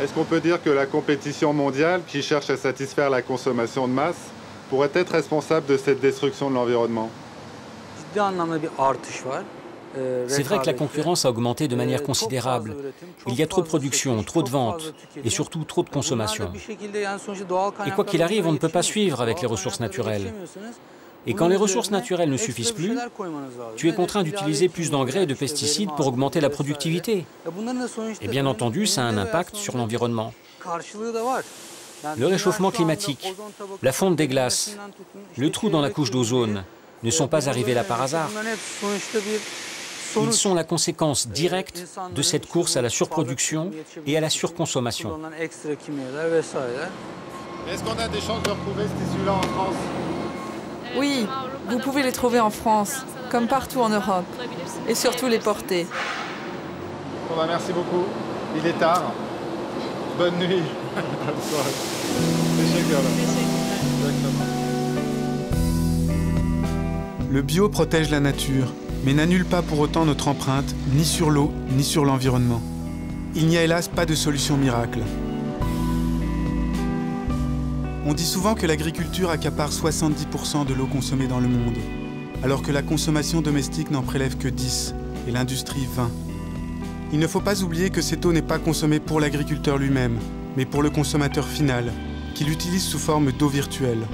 Est-ce qu'on peut dire que la compétition mondiale, qui cherche à satisfaire la consommation de masse, pourrait être responsable de cette destruction de l'environnement? C'est vrai que la concurrence a augmenté de manière considérable. Il y a trop de production, trop de ventes et surtout trop de consommation. Et quoi qu'il arrive, on ne peut pas suivre avec les ressources naturelles. Et quand les ressources naturelles ne suffisent plus, tu es contraint d'utiliser plus d'engrais et de pesticides pour augmenter la productivité. Et bien entendu, ça a un impact sur l'environnement. Le réchauffement climatique, la fonte des glaces, le trou dans la couche d'ozone ne sont pas arrivés là par hasard. Ils sont la conséquence directe de cette course à la surproduction et à la surconsommation. Est-ce qu'on a des chances de retrouver ce tissu-là en France? Oui, vous pouvez les trouver en France, comme partout en Europe, et surtout les porter. Bon, bah, merci beaucoup. Il est tard. Bonne nuit. Bonne soirée. Le bio protège la nature, mais n'annule pas pour autant notre empreinte, ni sur l'eau, ni sur l'environnement. Il n'y a hélas pas de solution miracle. On dit souvent que l'agriculture accapare 70% de l'eau consommée dans le monde, alors que la consommation domestique n'en prélève que 10% et l'industrie 20%. Il ne faut pas oublier que cette eau n'est pas consommée pour l'agriculteur lui-même, mais pour le consommateur final, qui l'utilise sous forme d'eau virtuelle.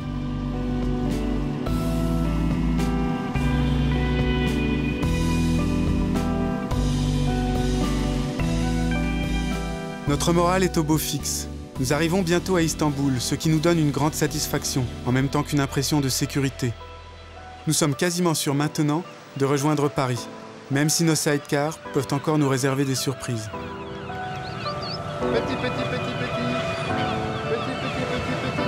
Notre morale est au beau fixe. Nous arrivons bientôt à Istanbul, ce qui nous donne une grande satisfaction, en même temps qu'une impression de sécurité. Nous sommes quasiment sûrs maintenant de rejoindre Paris, même si nos sidecars peuvent encore nous réserver des surprises. Petit, petit, petit, petit. Petit, petit, petit, petit,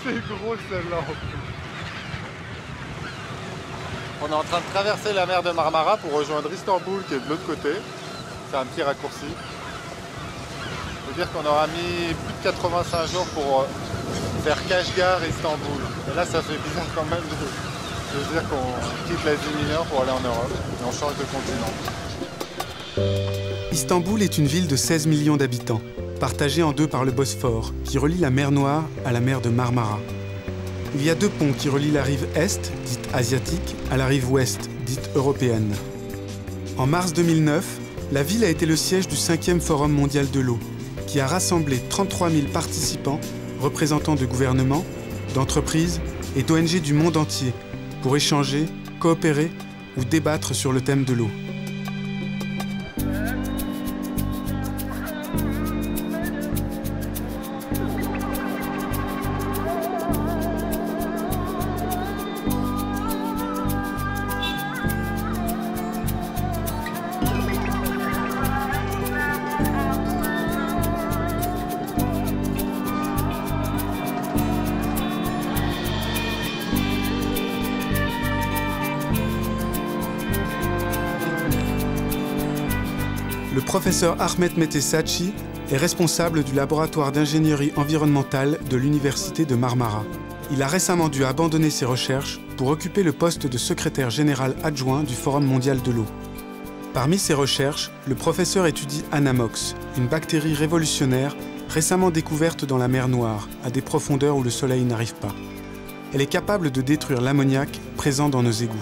C'est gros celle-là. On est en train de traverser la mer de Marmara pour rejoindre Istanbul qui est de l'autre côté. C'est un petit raccourci. Il faut dire qu'on aura mis plus de 85 jours pour faire Kashgar Istanbul. Et là ça fait bizarre quand même de dire qu'on quitte l'Asie mineure pour aller en Europe et on change de continent. Istanbul est une ville de 16 millions d'habitants, partagée en deux par le Bosphore, qui relie la mer Noire à la mer de Marmara. Il y a deux ponts qui relient la rive est, dite asiatique, à la rive ouest, dite européenne. En mars 2009, la ville a été le siège du 5e Forum mondial de l'eau, qui a rassemblé 33 000 participants, représentants de gouvernements, d'entreprises et d'ONG du monde entier, pour échanger, coopérer ou débattre sur le thème de l'eau. Le professeur Ahmet Mete Saçi est responsable du laboratoire d'ingénierie environnementale de l'université de Marmara. Il a récemment dû abandonner ses recherches pour occuper le poste de secrétaire général adjoint du Forum mondial de l'eau. Parmi ses recherches, le professeur étudie Anamox, une bactérie révolutionnaire récemment découverte dans la mer Noire, à des profondeurs où le soleil n'arrive pas. Elle est capable de détruire l'ammoniac présent dans nos égouts.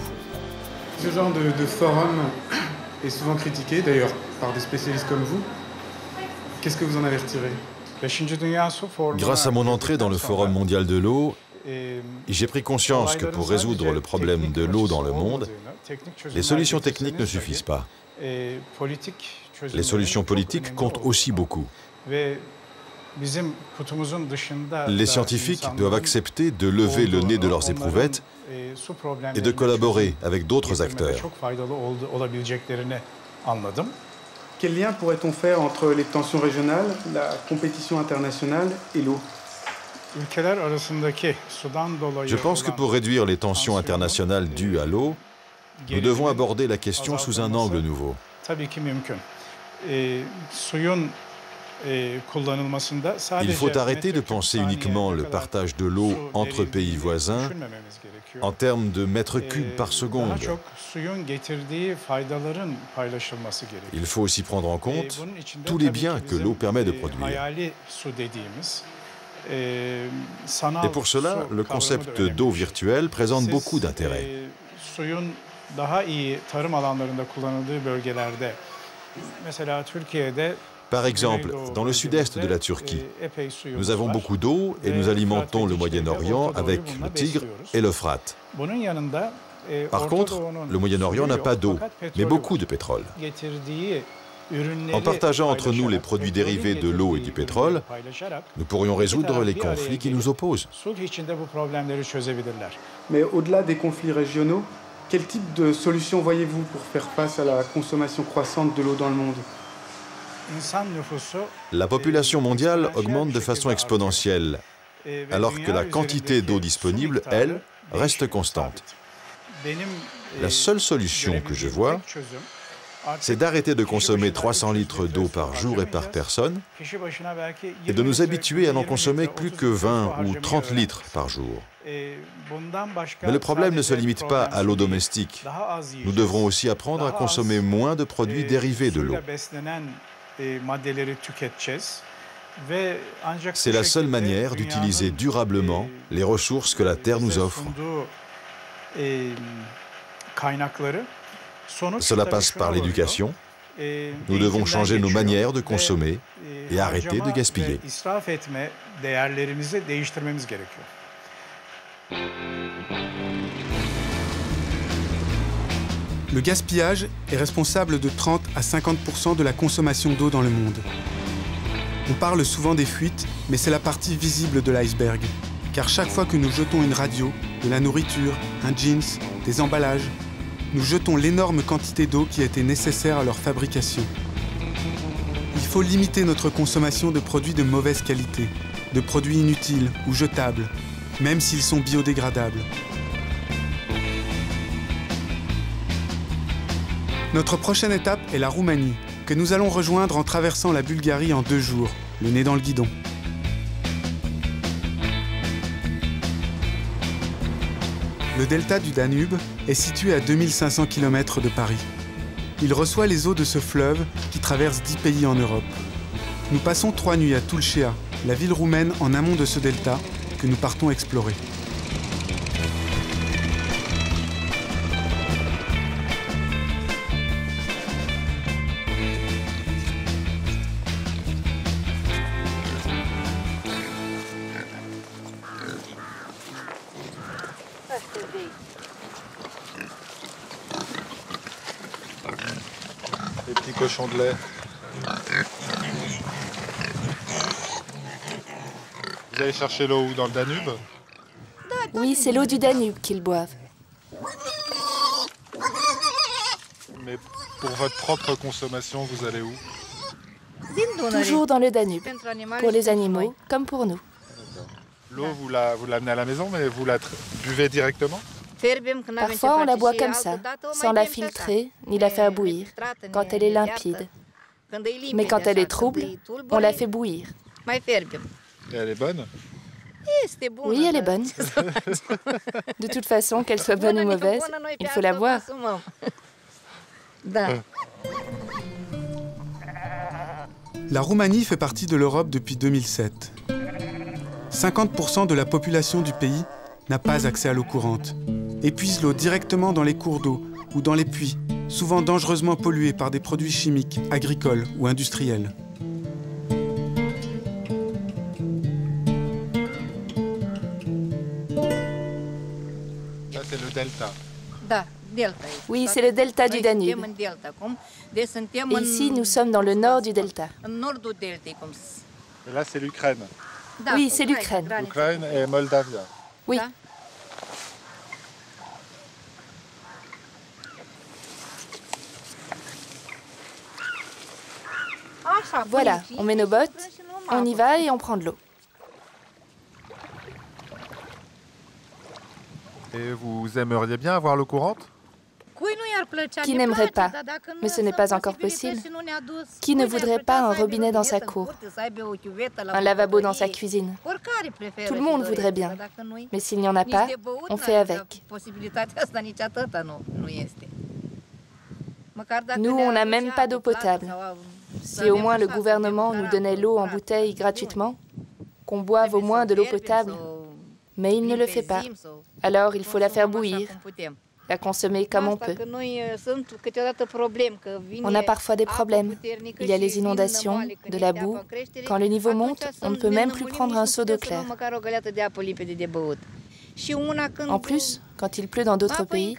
Ce genre de forum est souvent critiqué, d'ailleurs, par des spécialistes comme vous. Qu'est-ce que vous en avez retiré? Grâce à mon entrée dans le Forum mondial de l'eau, j'ai pris conscience que pour résoudre le problème de l'eau dans le monde, les solutions techniques ne suffisent pas. Les solutions politiques comptent aussi beaucoup. Les scientifiques doivent accepter de lever le nez de leurs éprouvettes et de collaborer avec d'autres acteurs. Quel lien pourrait-on faire entre les tensions régionales, la compétition internationale et l'eau? Je pense que pour réduire les tensions internationales dues à l'eau, nous devons aborder la question sous un angle nouveau. Il faut arrêter de penser uniquement le partage de l'eau entre pays voisins en termes de mètres cubes par seconde. Il faut aussi prendre en compte tous les biens que l'eau permet de produire. Et pour cela, le concept d'eau virtuelle présente beaucoup d'intérêt. Par exemple, dans le sud-est de la Turquie, nous avons beaucoup d'eau et nous alimentons le Moyen-Orient avec le Tigre et l'Euphrate. Par contre, le Moyen-Orient n'a pas d'eau, mais beaucoup de pétrole. En partageant entre nous les produits dérivés de l'eau et du pétrole, nous pourrions résoudre les conflits qui nous opposent. Mais au-delà des conflits régionaux, quel type de solution voyez-vous pour faire face à la consommation croissante de l'eau dans le monde? La population mondiale augmente de façon exponentielle, alors que la quantité d'eau disponible, elle, reste constante. La seule solution que je vois, c'est d'arrêter de consommer 300 litres d'eau par jour et par personne et de nous habituer à n'en consommer plus que 20 ou 30 litres par jour. Mais le problème ne se limite pas à l'eau domestique. Nous devrons aussi apprendre à consommer moins de produits dérivés de l'eau. C'est la seule manière d'utiliser durablement les ressources que la Terre nous offre. Cela passe par l'éducation. Nous devons changer nos manières de consommer et arrêter de gaspiller. Le gaspillage est responsable de 30 à 50% de la consommation d'eau dans le monde. On parle souvent des fuites, mais c'est la partie visible de l'iceberg. Car chaque fois que nous jetons une radio, de la nourriture, un jeans, des emballages, nous jetons l'énorme quantité d'eau qui était nécessaire à leur fabrication. Il faut limiter notre consommation de produits de mauvaise qualité, de produits inutiles ou jetables, même s'ils sont biodégradables. Notre prochaine étape est la Roumanie, que nous allons rejoindre en traversant la Bulgarie en 2 jours, le nez dans le guidon. Le delta du Danube est situé à 2500 km de Paris. Il reçoit les eaux de ce fleuve qui traverse 10 pays en Europe. Nous passons 3 nuits à Tulcea, la ville roumaine en amont de ce delta, que nous partons explorer. Les petits cochons de lait. Vous allez chercher l'eau où, dans le Danube? Oui, c'est l'eau du Danube qu'ils boivent. Mais pour votre propre consommation, vous allez où? Toujours dans le Danube, pour les animaux comme pour nous. L'eau, vous l'amenez à la maison, mais vous la buvez directement? Parfois, on la boit comme ça, sans la filtrer ni la faire bouillir, quand elle est limpide. Mais quand elle est trouble, on la fait bouillir. Et elle est bonne? Oui, elle est bonne. De toute façon, qu'elle soit bonne ou mauvaise, il faut la boire. La Roumanie fait partie de l'Europe depuis 2007. 50% de la population du pays n'a pas accès à l'eau courante et puise l'eau directement dans les cours d'eau ou dans les puits, souvent dangereusement pollués par des produits chimiques, agricoles ou industriels. Là, c'est le delta. Oui, c'est le delta du Danube. Et ici, nous sommes dans le nord du delta. Et là, c'est l'Ukraine. Oui, c'est l'Ukraine. L'Ukraine et Moldavia. Oui. Voilà, on met nos bottes, on y va et on prend de l'eau. Et vous aimeriez bien avoir l'eau courante? Qui n'aimerait pas? Mais ce n'est pas encore possible. Qui ne voudrait pas un robinet dans sa cour? Un lavabo dans sa cuisine? Tout le monde voudrait bien. Mais s'il n'y en a pas, on fait avec. Nous, on n'a même pas d'eau potable. Si au moins le gouvernement nous donnait l'eau en bouteille gratuitement, qu'on boive au moins de l'eau potable. Mais il ne le fait pas. Alors il faut la faire bouillir, la consommer comme on peut. On a parfois des problèmes. Il y a les inondations, de la boue. Quand le niveau monte, on ne peut même plus prendre un seau d'eau claire. En plus, quand il pleut dans d'autres pays,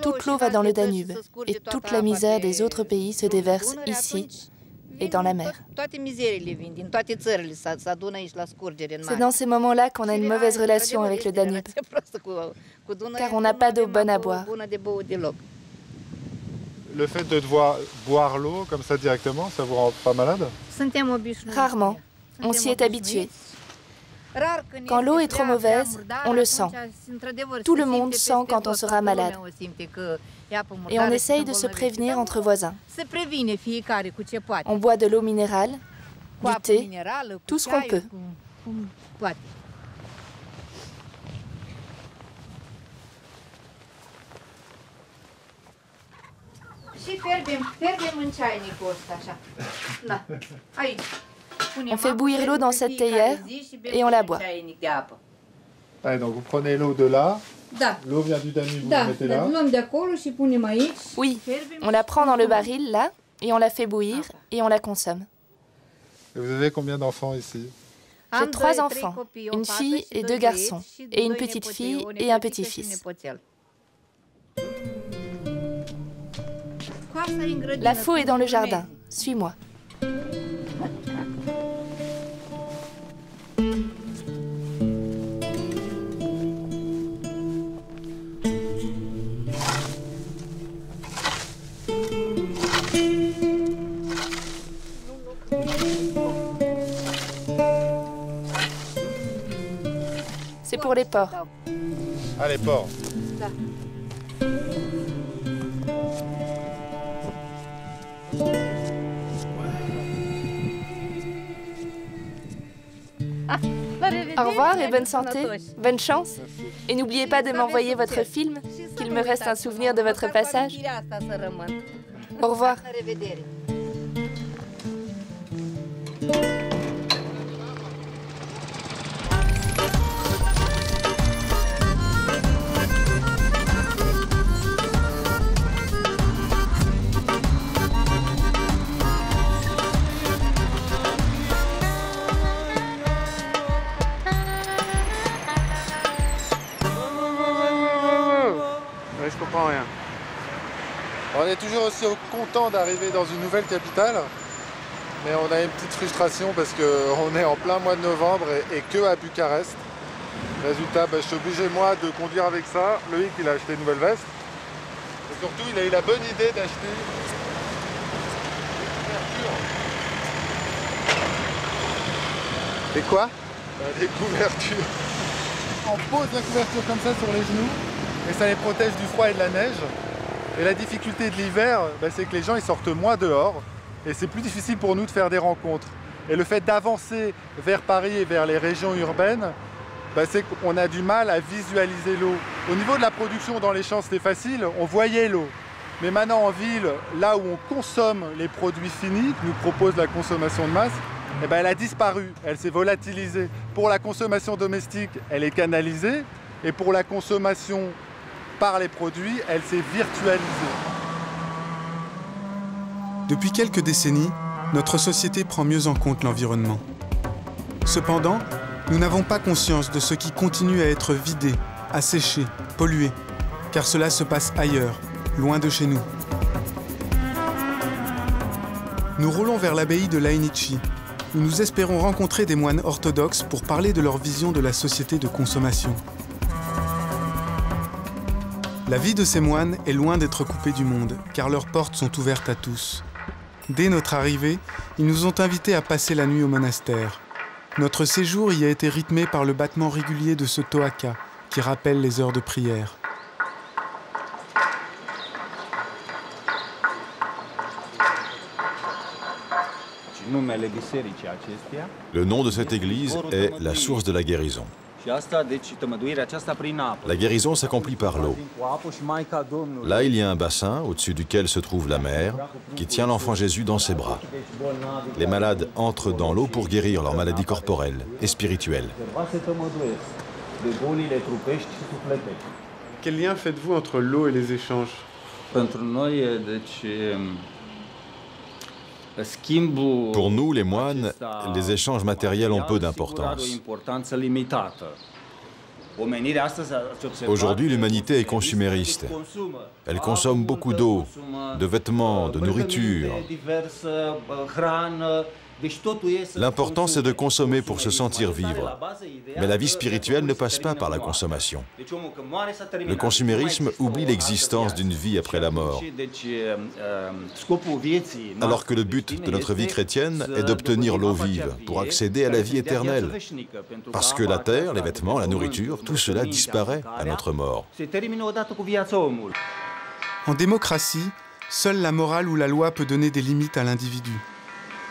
toute l'eau va dans le Danube et toute la misère des autres pays se déverse ici et dans la mer. C'est dans ces moments-là qu'on a une mauvaise relation avec le Danube, car on n'a pas d'eau bonne à boire. Le fait de devoir boire l'eau comme ça directement, ça vous rend pas malade? Rarement. On s'y est habitué. Quand l'eau est trop mauvaise, on le sent. Tout le monde sent quand on sera malade. Et on essaye de se prévenir entre voisins. On boit de l'eau minérale, du thé, tout ce qu'on peut. On fait bouillir l'eau dans cette théière et on la boit. Ouais, donc vous prenez l'eau de là, l'eau vient du Danube, vous la mettez là. Oui, on la prend dans le baril là et on la fait bouillir et on la consomme. Et vous avez combien d'enfants ici? J'ai 3 enfants, une fille et 2 garçons, et une petite fille et un petit-fils. La faux est dans le jardin. Suis-moi. C'est pour les porcs. Ah, les porcs. Au revoir et bonne santé, bonne chance. Et n'oubliez pas de m'envoyer votre film, qu'il me reste un souvenir de votre passage. Au revoir. Je comprends rien. On est toujours aussi content d'arriver dans une nouvelle capitale, mais on a une petite frustration parce qu'on est en plein mois de novembre et que à Bucarest. Résultat, je suis obligé moi de conduire avec ça. Loïc, il a acheté une nouvelle veste. Et surtout, il a eu la bonne idée d'acheter une couverture. Et quoi? Des couvertures. On pose la couverture comme ça sur les genoux et ça les protège du froid et de la neige. Et la difficulté de l'hiver, c'est que les gens ils sortent moins dehors et c'est plus difficile pour nous de faire des rencontres. Et le fait d'avancer vers Paris et vers les régions urbaines, c'est qu'on a du mal à visualiser l'eau. Au niveau de la production dans les champs, c'était facile, on voyait l'eau. Mais maintenant en ville, là où on consomme les produits finis, que nous propose la consommation de masse, elle a disparu, elle s'est volatilisée. Pour la consommation domestique, elle est canalisée et pour la consommation par les produits, elle s'est virtualisée. Depuis quelques décennies, notre société prend mieux en compte l'environnement. Cependant, nous n'avons pas conscience de ce qui continue à être vidé, asséché, pollué, car cela se passe ailleurs, loin de chez nous. Nous roulons vers l'abbaye de Lainichi, où nous espérons rencontrer des moines orthodoxes pour parler de leur vision de la société de consommation. La vie de ces moines est loin d'être coupée du monde, car leurs portes sont ouvertes à tous. Dès notre arrivée, ils nous ont invités à passer la nuit au monastère. Notre séjour y a été rythmé par le battement régulier de ce toaka, qui rappelle les heures de prière. Le nom de cette église est la source de la guérison. La guérison s'accomplit par l'eau. Là, il y a un bassin au-dessus duquel se trouve la mère qui tient l'enfant Jésus dans ses bras. Les malades entrent dans l'eau pour guérir leurs maladies corporelles et spirituelles. Quel lien faites-vous entre l'eau et les échanges? Pour nous, les moines, les échanges matériels ont peu d'importance. Aujourd'hui, l'humanité est consumériste. Elle consomme beaucoup d'eau, de vêtements, de nourriture. L'important, c'est de consommer pour se sentir vivre. Mais la vie spirituelle ne passe pas par la consommation. Le consumérisme oublie l'existence d'une vie après la mort. Alors que le but de notre vie chrétienne est d'obtenir l'eau vive pour accéder à la vie éternelle. Parce que la terre, les vêtements, la nourriture, tout cela disparaît à notre mort. En démocratie, seule la morale ou la loi peut donner des limites à l'individu.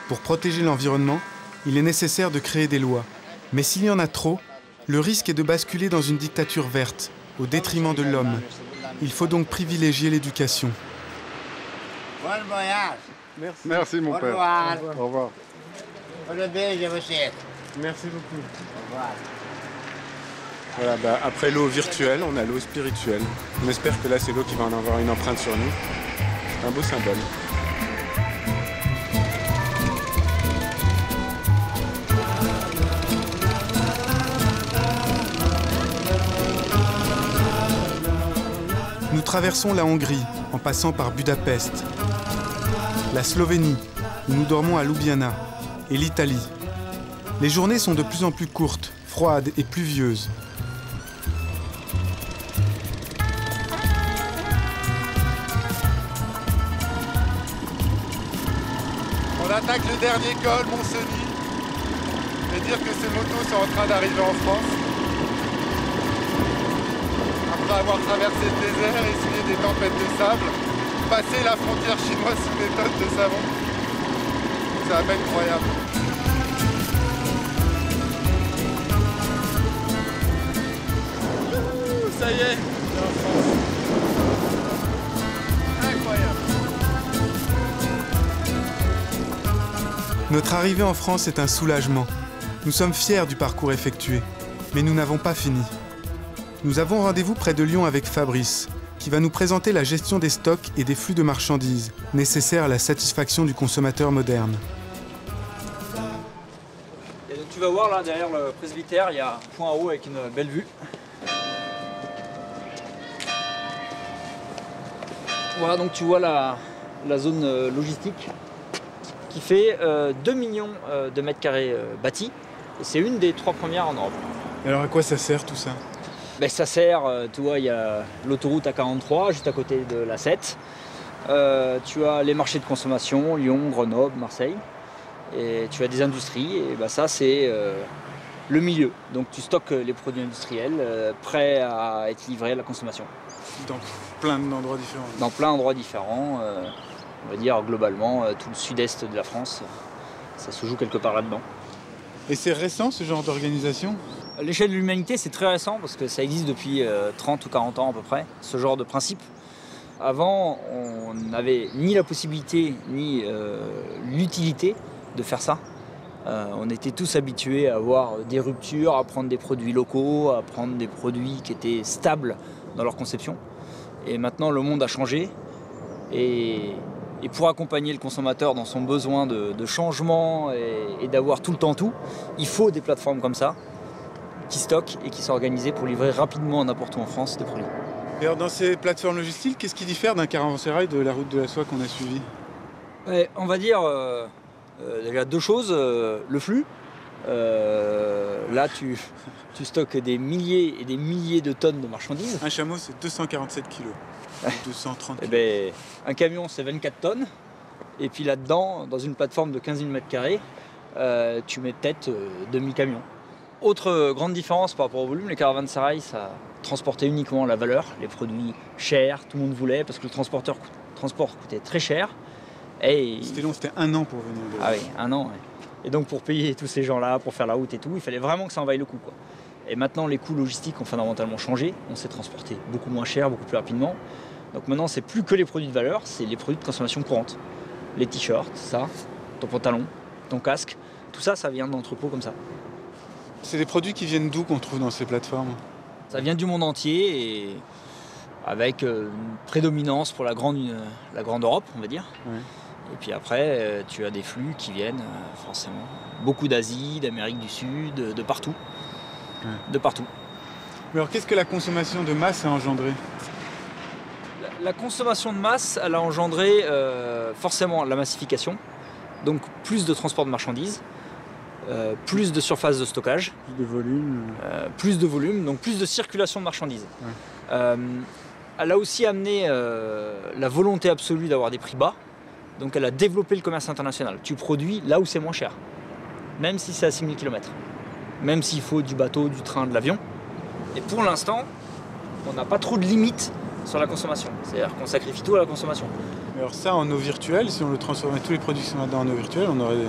Pour protéger l'environnement, il est nécessaire de créer des lois. Mais s'il y en a trop, le risque est de basculer dans une dictature verte, au détriment de l'homme. Il faut donc privilégier l'éducation. Bon voyage. Merci mon père. Au revoir. Merci beaucoup. Au revoir. Voilà, après l'eau virtuelle, on a l'eau spirituelle. On espère que là, c'est l'eau qui va en avoir une empreinte sur nous. C'est un beau symbole. Nous traversons la Hongrie, en passant par Budapest, la Slovénie, où nous dormons à Ljubljana, et l'Italie. Les journées sont de plus en plus courtes, froides et pluvieuses. On attaque le dernier col, Mont-Cenis, et dire que ces motos sont en train d'arriver en France. Après avoir traversé le désert, essuyé des tempêtes de sable, passer la frontière chinoise sous des tonnes de savon. Ça va être incroyable. Ça y est, c'est en France. Incroyable. Notre arrivée en France est un soulagement. Nous sommes fiers du parcours effectué, mais nous n'avons pas fini. Nous avons rendez-vous près de Lyon avec Fabrice, qui va nous présenter la gestion des stocks et des flux de marchandises, nécessaires à la satisfaction du consommateur moderne. Et donc, tu vas voir là, derrière le presbytère, il y a un point haut avec une belle vue. Voilà, donc tu vois la zone logistique qui fait 2 millions de mètres carrés bâtis. Et c'est une des 3 premières en Europe. Et alors à quoi ça sert tout ça? Ben, ça sert, tu vois, il y a l'autoroute A43 juste à côté de la 7. Tu as les marchés de consommation, Lyon, Grenoble, Marseille. Et tu as des industries, et ben, ça c'est le milieu. Donc tu stockes les produits industriels prêts à être livrés à la consommation. Dans plein d'endroits différents. Dans plein d'endroits différents. On va dire globalement tout le sud-est de la France, ça se joue quelque part là-dedans. Et c'est récent ce genre d'organisation? À l'échelle de l'humanité, c'est très récent parce que ça existe depuis 30 ou 40 ans à peu près, ce genre de principe. Avant, on n'avait ni la possibilité ni l'utilité de faire ça. On était tous habitués à avoir des ruptures, à prendre des produits locaux, à prendre des produits qui étaient stables dans leur conception. Et maintenant, le monde a changé. Et pour accompagner le consommateur dans son besoin de changement et d'avoir tout le temps tout, il faut des plateformes comme ça qui stockent et qui sont organisées pour livrer rapidement n'importe où en France des produits. Et alors dans ces plateformes logistiques, qu'est-ce qui diffère d'un caravansérail de la route de la soie qu'on a suivi? On va dire déjà 2 choses. Le flux. Là, tu stockes des milliers et des milliers de tonnes de marchandises. Un chameau, c'est 247 kilos. 230 kilos. Ben, un camion, c'est 24 tonnes. Et puis là-dedans, dans une plateforme de 15 000 m², tu mets peut-être 2000 camions. Autre grande différence par rapport au volume, les caravansérails, ça transportait uniquement la valeur, les produits chers, tout le monde voulait, parce que le transport coûtait très cher. C'était long, c'était 1 an pour venir. Ah oui, 1 an. Ouais. Et donc pour payer tous ces gens-là, pour faire la route et tout, il fallait vraiment que ça en vaille le coup, quoi. Et maintenant, les coûts logistiques ont fondamentalement changé. On s'est transporté beaucoup moins cher, beaucoup plus rapidement. Donc maintenant, c'est plus que les produits de valeur, c'est les produits de consommation courante. Les t-shirts, ça, ton pantalon, ton casque, tout ça, ça vient d'entrepôts comme ça. C'est des produits qui viennent d'où qu'on trouve dans ces plateformes? Ça vient du monde entier et avec une prédominance pour la grande Europe, on va dire. Ouais. Et puis après, tu as des flux qui viennent forcément beaucoup d'Asie, d'Amérique du Sud, de partout. Ouais. De partout. Mais alors qu'est-ce que la consommation de masse a engendré? La consommation de masse, elle a engendré forcément la massification, donc plus de transport de marchandises, plus de surface de stockage. Plus de volume, donc plus de circulation de marchandises. Ouais. Elle a aussi amené la volonté absolue d'avoir des prix bas, donc elle a développé le commerce international. Tu produis là où c'est moins cher, même si c'est à 6000 km. Même s'il faut du bateau, du train, de l'avion. Et pour l'instant, on n'a pas trop de limites sur la consommation. C'est-à-dire qu'on sacrifie tout à la consommation. Mais alors ça, en eau virtuelle, si on le transformait tous les produits qui sont là-dedans en eau virtuelle, on aurait...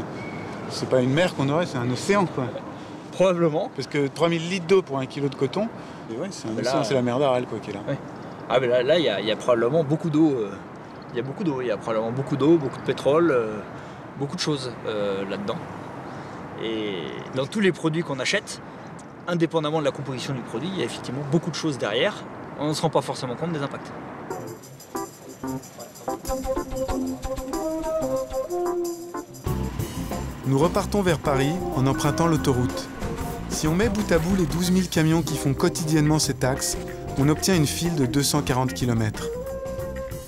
C'est pas une mer qu'on aurait, c'est un océan, quoi. Probablement. Parce que 3000 litres d'eau pour 1 kilo de coton, ouais, c'est un océan, c'est la mer d'Aral, quoi, qui est là. Ouais. Ah, mais là, il y a probablement beaucoup d'eau. Il y a beaucoup d'eau. Il y a probablement beaucoup d'eau, beaucoup de pétrole, beaucoup de choses là-dedans. Et dans tous les produits qu'on achète, indépendamment de la composition du produit, il y a effectivement beaucoup de choses derrière. On ne se rend pas forcément compte des impacts. Nous repartons vers Paris en empruntant l'autoroute. Si on met bout à bout les 12 000 camions qui font quotidiennement cet axe, on obtient une file de 240 km.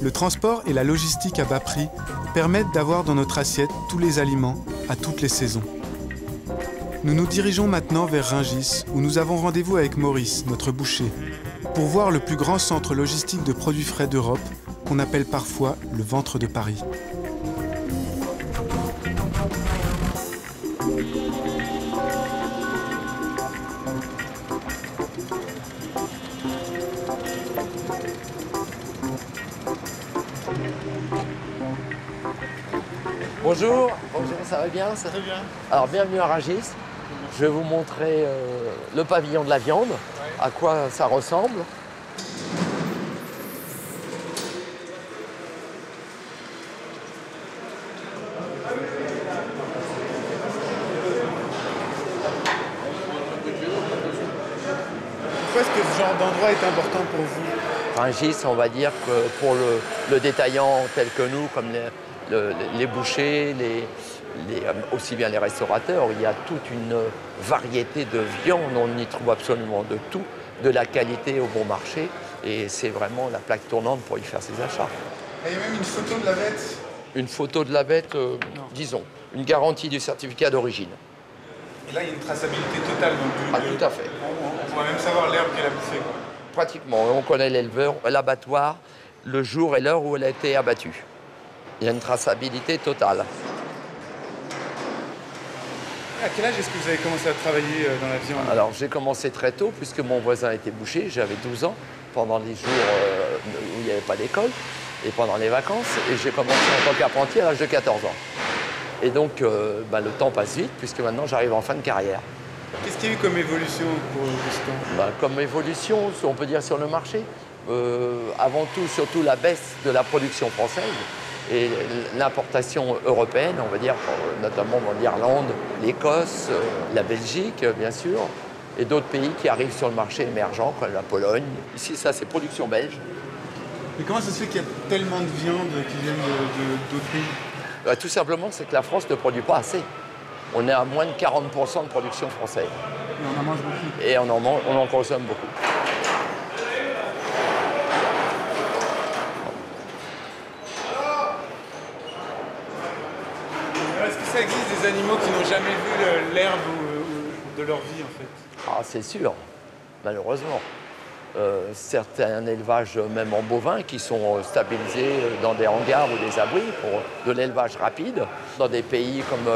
Le transport et la logistique à bas prix permettent d'avoir dans notre assiette tous les aliments à toutes les saisons. Nous nous dirigeons maintenant vers Rungis, où nous avons rendez-vous avec Maurice, notre boucher, pour voir le plus grand centre logistique de produits frais d'Europe, qu'on appelle parfois le ventre de Paris. Bonjour, ça va bien? Très bien. Alors bienvenue à Rungis. Je vais vous montrer le pavillon de la viande, à quoi ça ressemble. est-ce que ce genre d'endroit est important pour vous? Rungis, on va dire que pour le détaillant tel que nous, comme les bouchers, aussi bien les restaurateurs, il y a toute une variété de viandes, on y trouve absolument de tout, de la qualité au bon marché, et c'est vraiment la plaque tournante pour y faire ses achats. Et il y a même une photo de la bête? Une photo de la bête, disons, une garantie du certificat d'origine. Et là, il y a une traçabilité totale. Donc, tout à fait. On pourra même savoir l'herbe qu'elle a bouffée, quoi. Pratiquement, on connaît l'éleveur, l'abattoir, le jour et l'heure où elle a été abattue. Il y a une traçabilité totale. À quel âge est-ce que vous avez commencé à travailler dans la viande? Alors j'ai commencé très tôt puisque mon voisin était boucher, j'avais 12 ans, pendant les jours où il n'y avait pas d'école et pendant les vacances. Et j'ai commencé en tant qu'apprenti à l'âge de 14 ans. Et donc le temps passe vite puisque maintenant j'arrive en fin de carrière. Qu'est-ce qu'il y a eu comme évolution pour Augustin? Comme évolution, on peut dire sur le marché, avant tout, surtout la baisse de la production française et l'importation européenne, on va dire, notamment l'Irlande, l'Écosse, la Belgique, bien sûr, et d'autres pays qui arrivent sur le marché émergent, comme la Pologne. Ici, ça, c'est production belge. Mais comment ça se fait qu'il y a tellement de viande qui viennent d'autres pays? Tout simplement, c'est que la France ne produit pas assez. On est à moins de 40% de production française. Et on en mange beaucoup. Et on en consomme beaucoup. Est-ce que ça existe des animaux qui n'ont jamais vu l'herbe de leur vie, en fait? Ah, c'est sûr, malheureusement. Certains élevages, même en bovin, qui sont stabilisés dans des hangars ou des abris pour de l'élevage rapide. Dans des pays comme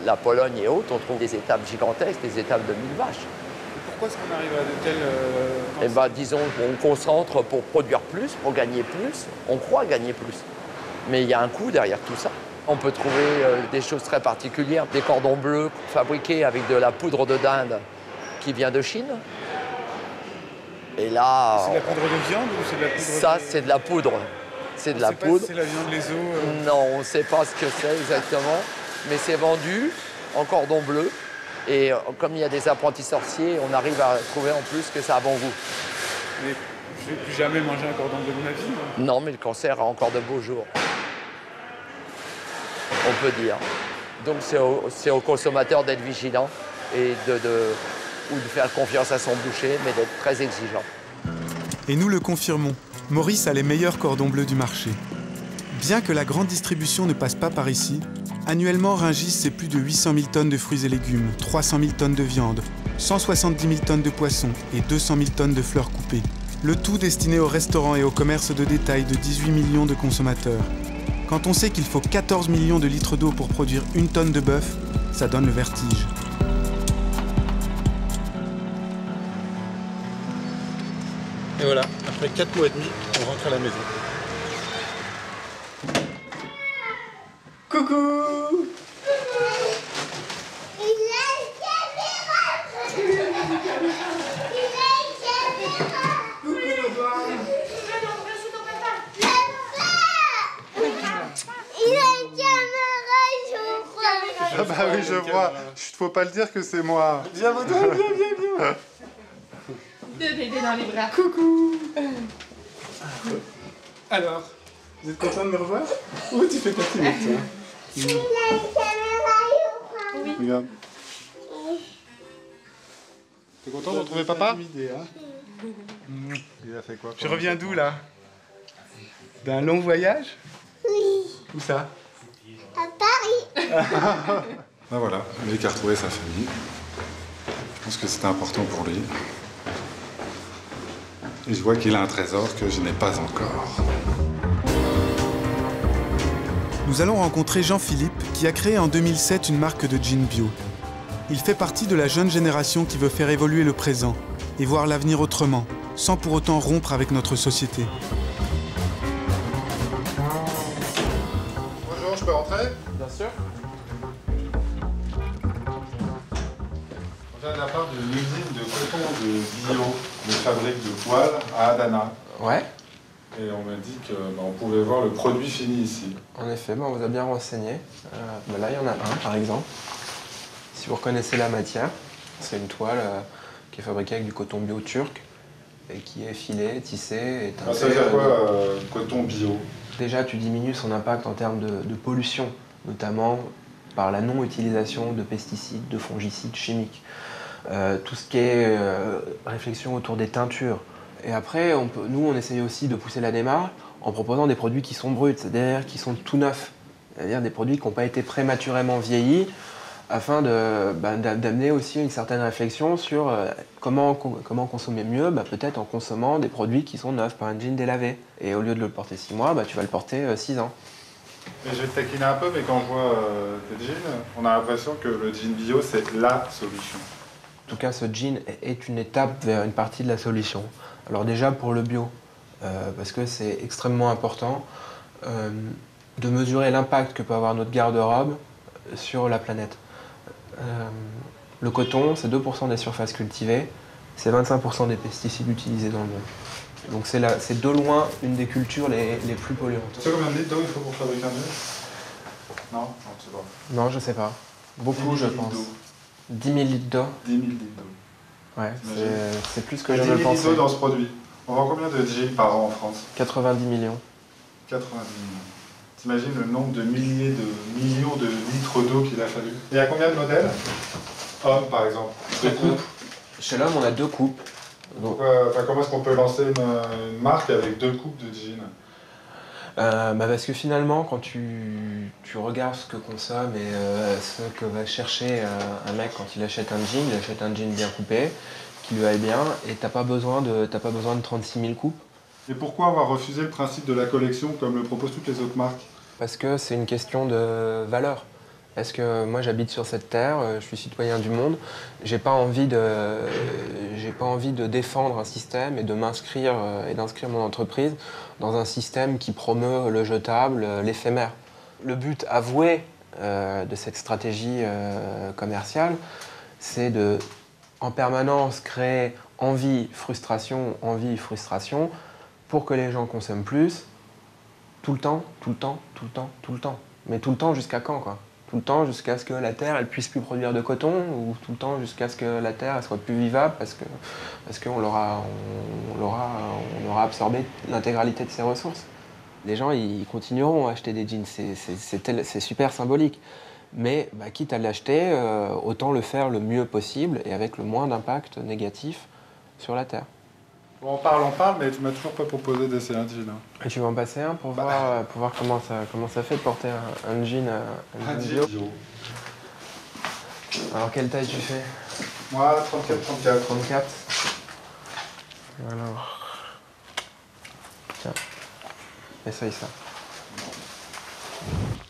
la Pologne et autres, on trouve des étables gigantesques, des étables de 1000 vaches. Et pourquoi est-ce qu'on arrive à de telles... Disons qu'on concentre pour produire plus, pour gagner plus. On croit gagner plus. Mais il y a un coût derrière tout ça. On peut trouver des choses très particulières, des cordons bleus fabriqués avec de la poudre de dinde qui vient de Chine. Et là... C'est de la poudre de viande ou c'est de la poudre Ça, c'est de la poudre. C'est de la poudre. C'est la viande, les os Non, on ne sait pas ce que c'est exactement. Mais c'est vendu en cordon bleu. Et comme il y a des apprentis sorciers, on arrive à trouver en plus que ça a bon goût. Mais je ne vais plus jamais manger un cordon bleu de ma vie. Non, mais le cancer a encore de beaux jours. On peut dire. Donc c'est au consommateur d'être vigilant et ou de faire confiance à son boucher, mais d'être très exigeant. Et nous le confirmons, Maurice a les meilleurs cordons bleus du marché. Bien que la grande distribution ne passe pas par ici, annuellement Rungis c'est plus de 800 000 tonnes de fruits et légumes, 300 000 tonnes de viande, 170 000 tonnes de poissons et 200 000 tonnes de fleurs coupées. Le tout destiné aux restaurants et au commerce de détail de 18 millions de consommateurs. Quand on sait qu'il faut 14 millions de litres d'eau pour produire une tonne de bœuf, ça donne le vertige. Et voilà, après 4 mois et demi, on rentre à la maison. Coucou! Il a une caméra! Il a une caméra! Coucou, papa! Il a une caméra, je crois! Ah bah oui, je vois. Faut pas le dire que c'est moi. Viens, viens. Deux bébés dans les bras. Coucou. Alors, vous êtes content de me revoir? Où tu fais ta timide, toi? Il a une caméra, je crois. Oui. Regarde. T'es content de retrouver papa? Il a fait quoi? Tu reviens d'où, là? D'un long voyage? Oui. Où ça? À Paris. Ben voilà, Luc a retrouvé sa famille. Je pense que c'était important pour lui. Et je vois qu'il a un trésor que je n'ai pas encore. Nous allons rencontrer Jean-Philippe, qui a créé en 2007 une marque de jeans bio. Il fait partie de la jeune génération qui veut faire évoluer le présent et voir l'avenir autrement, sans pour autant rompre avec notre société. Bonjour, je peux rentrer? Bien sûr. On vient de la part d'une usine de coton de bio, de fabrique de poils à Adana. Ouais. Et on m'a dit qu'on pouvait voir le produit fini ici. En effet, on vous a bien renseigné. Là, il y en a un, par exemple. Si vous reconnaissez la matière, c'est une toile qui est fabriquée avec du coton bio turc. et qui est filé, tissé. Ça veut dire quoi, coton bio? Déjà, tu diminues son impact en termes de pollution, notamment par la non-utilisation de pesticides, de fongicides chimiques. Tout ce qui est réflexion autour des teintures. Et après, nous, on essaye aussi de pousser la démarche en proposant des produits qui sont bruts, c'est-à-dire qui sont tout neufs. C'est-à-dire des produits qui n'ont pas été prématurément vieillis, afin d'amener aussi une certaine réflexion sur comment consommer mieux, peut-être en consommant des produits qui sont neufs, pas un jean délavé. Et au lieu de le porter 6 mois, tu vas le porter 6 ans. Et je vais te taquiner un peu, mais quand je vois tes jeans, on a l'impression que le jean bio, c'est la solution. En tout cas, ce jean est une étape vers une partie de la solution. Alors déjà pour le bio, parce que c'est extrêmement important de mesurer l'impact que peut avoir notre garde-robe sur la planète. Le coton, c'est 2% des surfaces cultivées, c'est 25% des pesticides utilisés dans le monde. Donc c'est de loin une des cultures les plus polluantes. Tu sais combien de litres d'eau il faut pour fabriquer un jean? Non, tu sais pas. Non, je sais pas. Beaucoup, je pense. 10 000 litres d'eau. 10 000 litres d'eau. Ouais, c'est plus que je ne le pensais. 10 000 litres d'eau dans ce produit. On vend combien de jeans par an en France? 90 millions. 90 millions. T'imagines le nombre de millions de litres d'eau qu'il a fallu. Et il y a combien de modèles? Homme, par exemple. De coupes. Chez l'homme, on a 2 coupes. Donc, comment est-ce qu'on peut lancer une marque avec 2 coupes de jeans? Parce que finalement, quand tu regardes ce que consomme et ce que va chercher un mec quand il achète un jean bien coupé, qui lui aille bien, et t'as pas besoin de 36 000 coupes. Et pourquoi avoir refusé le principe de la collection comme le proposent toutes les autres marques? Parce que c'est une question de valeur. Est-ce que moi j'habite sur cette terre, je suis citoyen du monde, j'ai pas envie de défendre un système et de m'inscrire et d'inscrire mon entreprise dans un système qui promeut le jetable, l'éphémère. Le but avoué de cette stratégie commerciale, c'est de en permanence créer envie, frustration, pour que les gens consomment plus, tout le temps. Mais tout le temps jusqu'à quand, quoi? Tout le temps jusqu'à ce que la terre elle puisse plus produire de coton, ou tout le temps jusqu'à ce que la terre elle soit plus vivable parce qu'on aura absorbé l'intégralité de ses ressources. Les gens ils continueront à acheter des jeans, c'est super symbolique. Mais quitte à l'acheter, autant le faire le mieux possible et avec le moins d'impact négatif sur la terre. Bon, on parle, mais tu m'as toujours pas proposé d'essayer un jean. Et tu veux en passer un pour voir comment ça fait de porter un jean bio. Alors, quelle taille tu fais? Moi, 34. 34. Alors... Tiens, essaye ça.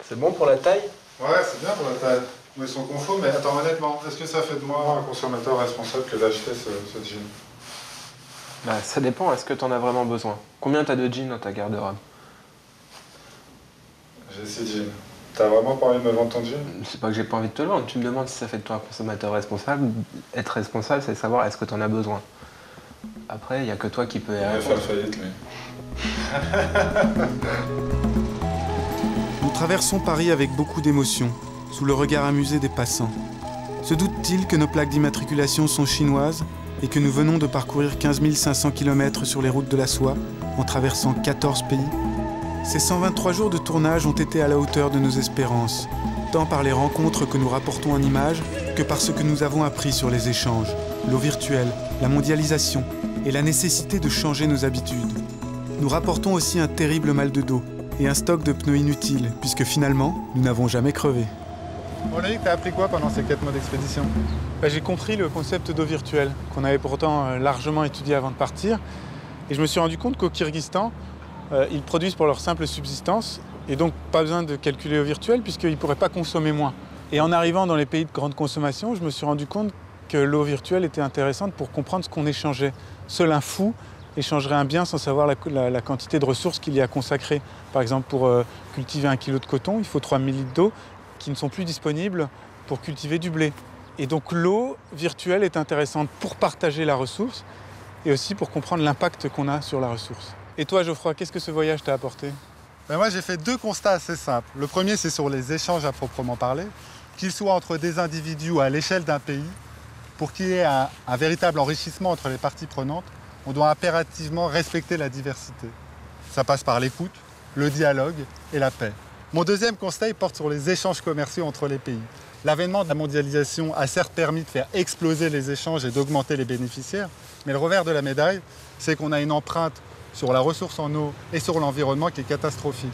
C'est bon pour la taille? Ouais, c'est bien pour la taille. Mais ils sont confos, mais attends, honnêtement, est-ce que ça fait de moi un consommateur responsable que d'acheter ce jean? Ça dépend, est-ce que tu en as vraiment besoin? Combien t'as de jeans dans ta garde-robe? J'ai 6 jeans. T'as vraiment pas envie de me vendre ton jean? C'est pas que j'ai pas envie de te le vendre, tu me demandes si ça fait de toi un consommateur responsable. Être responsable, c'est savoir est-ce que tu en as besoin. Après, il n'y a que toi qui peux y répondre. Il va faire faillite, lui. Nous traversons Paris avec beaucoup d'émotion, sous le regard amusé des passants. Se doutent-ils que nos plaques d'immatriculation sont chinoises et que nous venons de parcourir 15 500 km sur les routes de la soie en traversant 14 pays? Ces 123 jours de tournage ont été à la hauteur de nos espérances, tant par les rencontres que nous rapportons en images que par ce que nous avons appris sur les échanges, l'eau virtuelle, la mondialisation et la nécessité de changer nos habitudes. Nous rapportons aussi un terrible mal de dos et un stock de pneus inutiles, puisque finalement, nous n'avons jamais crevé. On a dit que t'as appris quoi pendant ces 4 mois d'expédition? J'ai compris le concept d'eau virtuelle, qu'on avait pourtant largement étudié avant de partir. Et je me suis rendu compte qu'au Kyrgyzstan, ils produisent pour leur simple subsistance, et donc pas besoin de calculer l'eau virtuelle, puisqu'ils ne pourraient pas consommer moins. Et en arrivant dans les pays de grande consommation, je me suis rendu compte que l'eau virtuelle était intéressante pour comprendre ce qu'on échangeait. Seul un fou échangerait un bien sans savoir la quantité de ressources qu'il y a consacrées. Par exemple, pour cultiver 1 kilo de coton, il faut 3000 litres d'eau qui ne sont plus disponibles pour cultiver du blé. Et donc l'eau virtuelle est intéressante pour partager la ressource et aussi pour comprendre l'impact qu'on a sur la ressource. Et toi, Geoffroy, qu'est-ce que ce voyage t'a apporté? Moi, j'ai fait 2 constats assez simples. Le premier, c'est sur les échanges à proprement parler, qu'ils soient entre des individus ou à l'échelle d'un pays, pour qu'il y ait un véritable enrichissement entre les parties prenantes. on doit impérativement respecter la diversité. Ça passe par l'écoute, le dialogue et la paix. Mon deuxième constat porte sur les échanges commerciaux entre les pays. L'avènement de la mondialisation a certes permis de faire exploser les échanges et d'augmenter les bénéficiaires, mais le revers de la médaille, c'est qu'on a une empreinte sur la ressource en eau et sur l'environnement qui est catastrophique.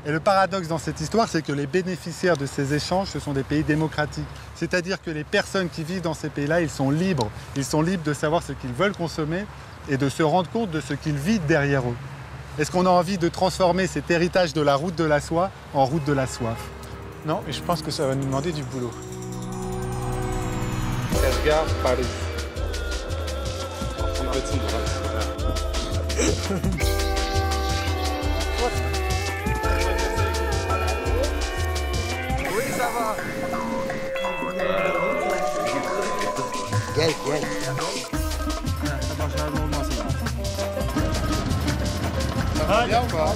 Et le paradoxe dans cette histoire, c'est que les bénéficiaires de ces échanges, ce sont des pays démocratiques. C'est-à-dire que les personnes qui vivent dans ces pays-là, ils sont libres. Ils sont libres de savoir ce qu'ils veulent consommer et de se rendre compte de ce qu'ils vivent derrière eux. Est-ce qu'on a envie de transformer cet héritage de la route de la soie en route de la soif? Non, et je pense que ça va nous demander du boulot. Kashgar, Paris. Oui, ça va. Gel. Ça va bien ou pas?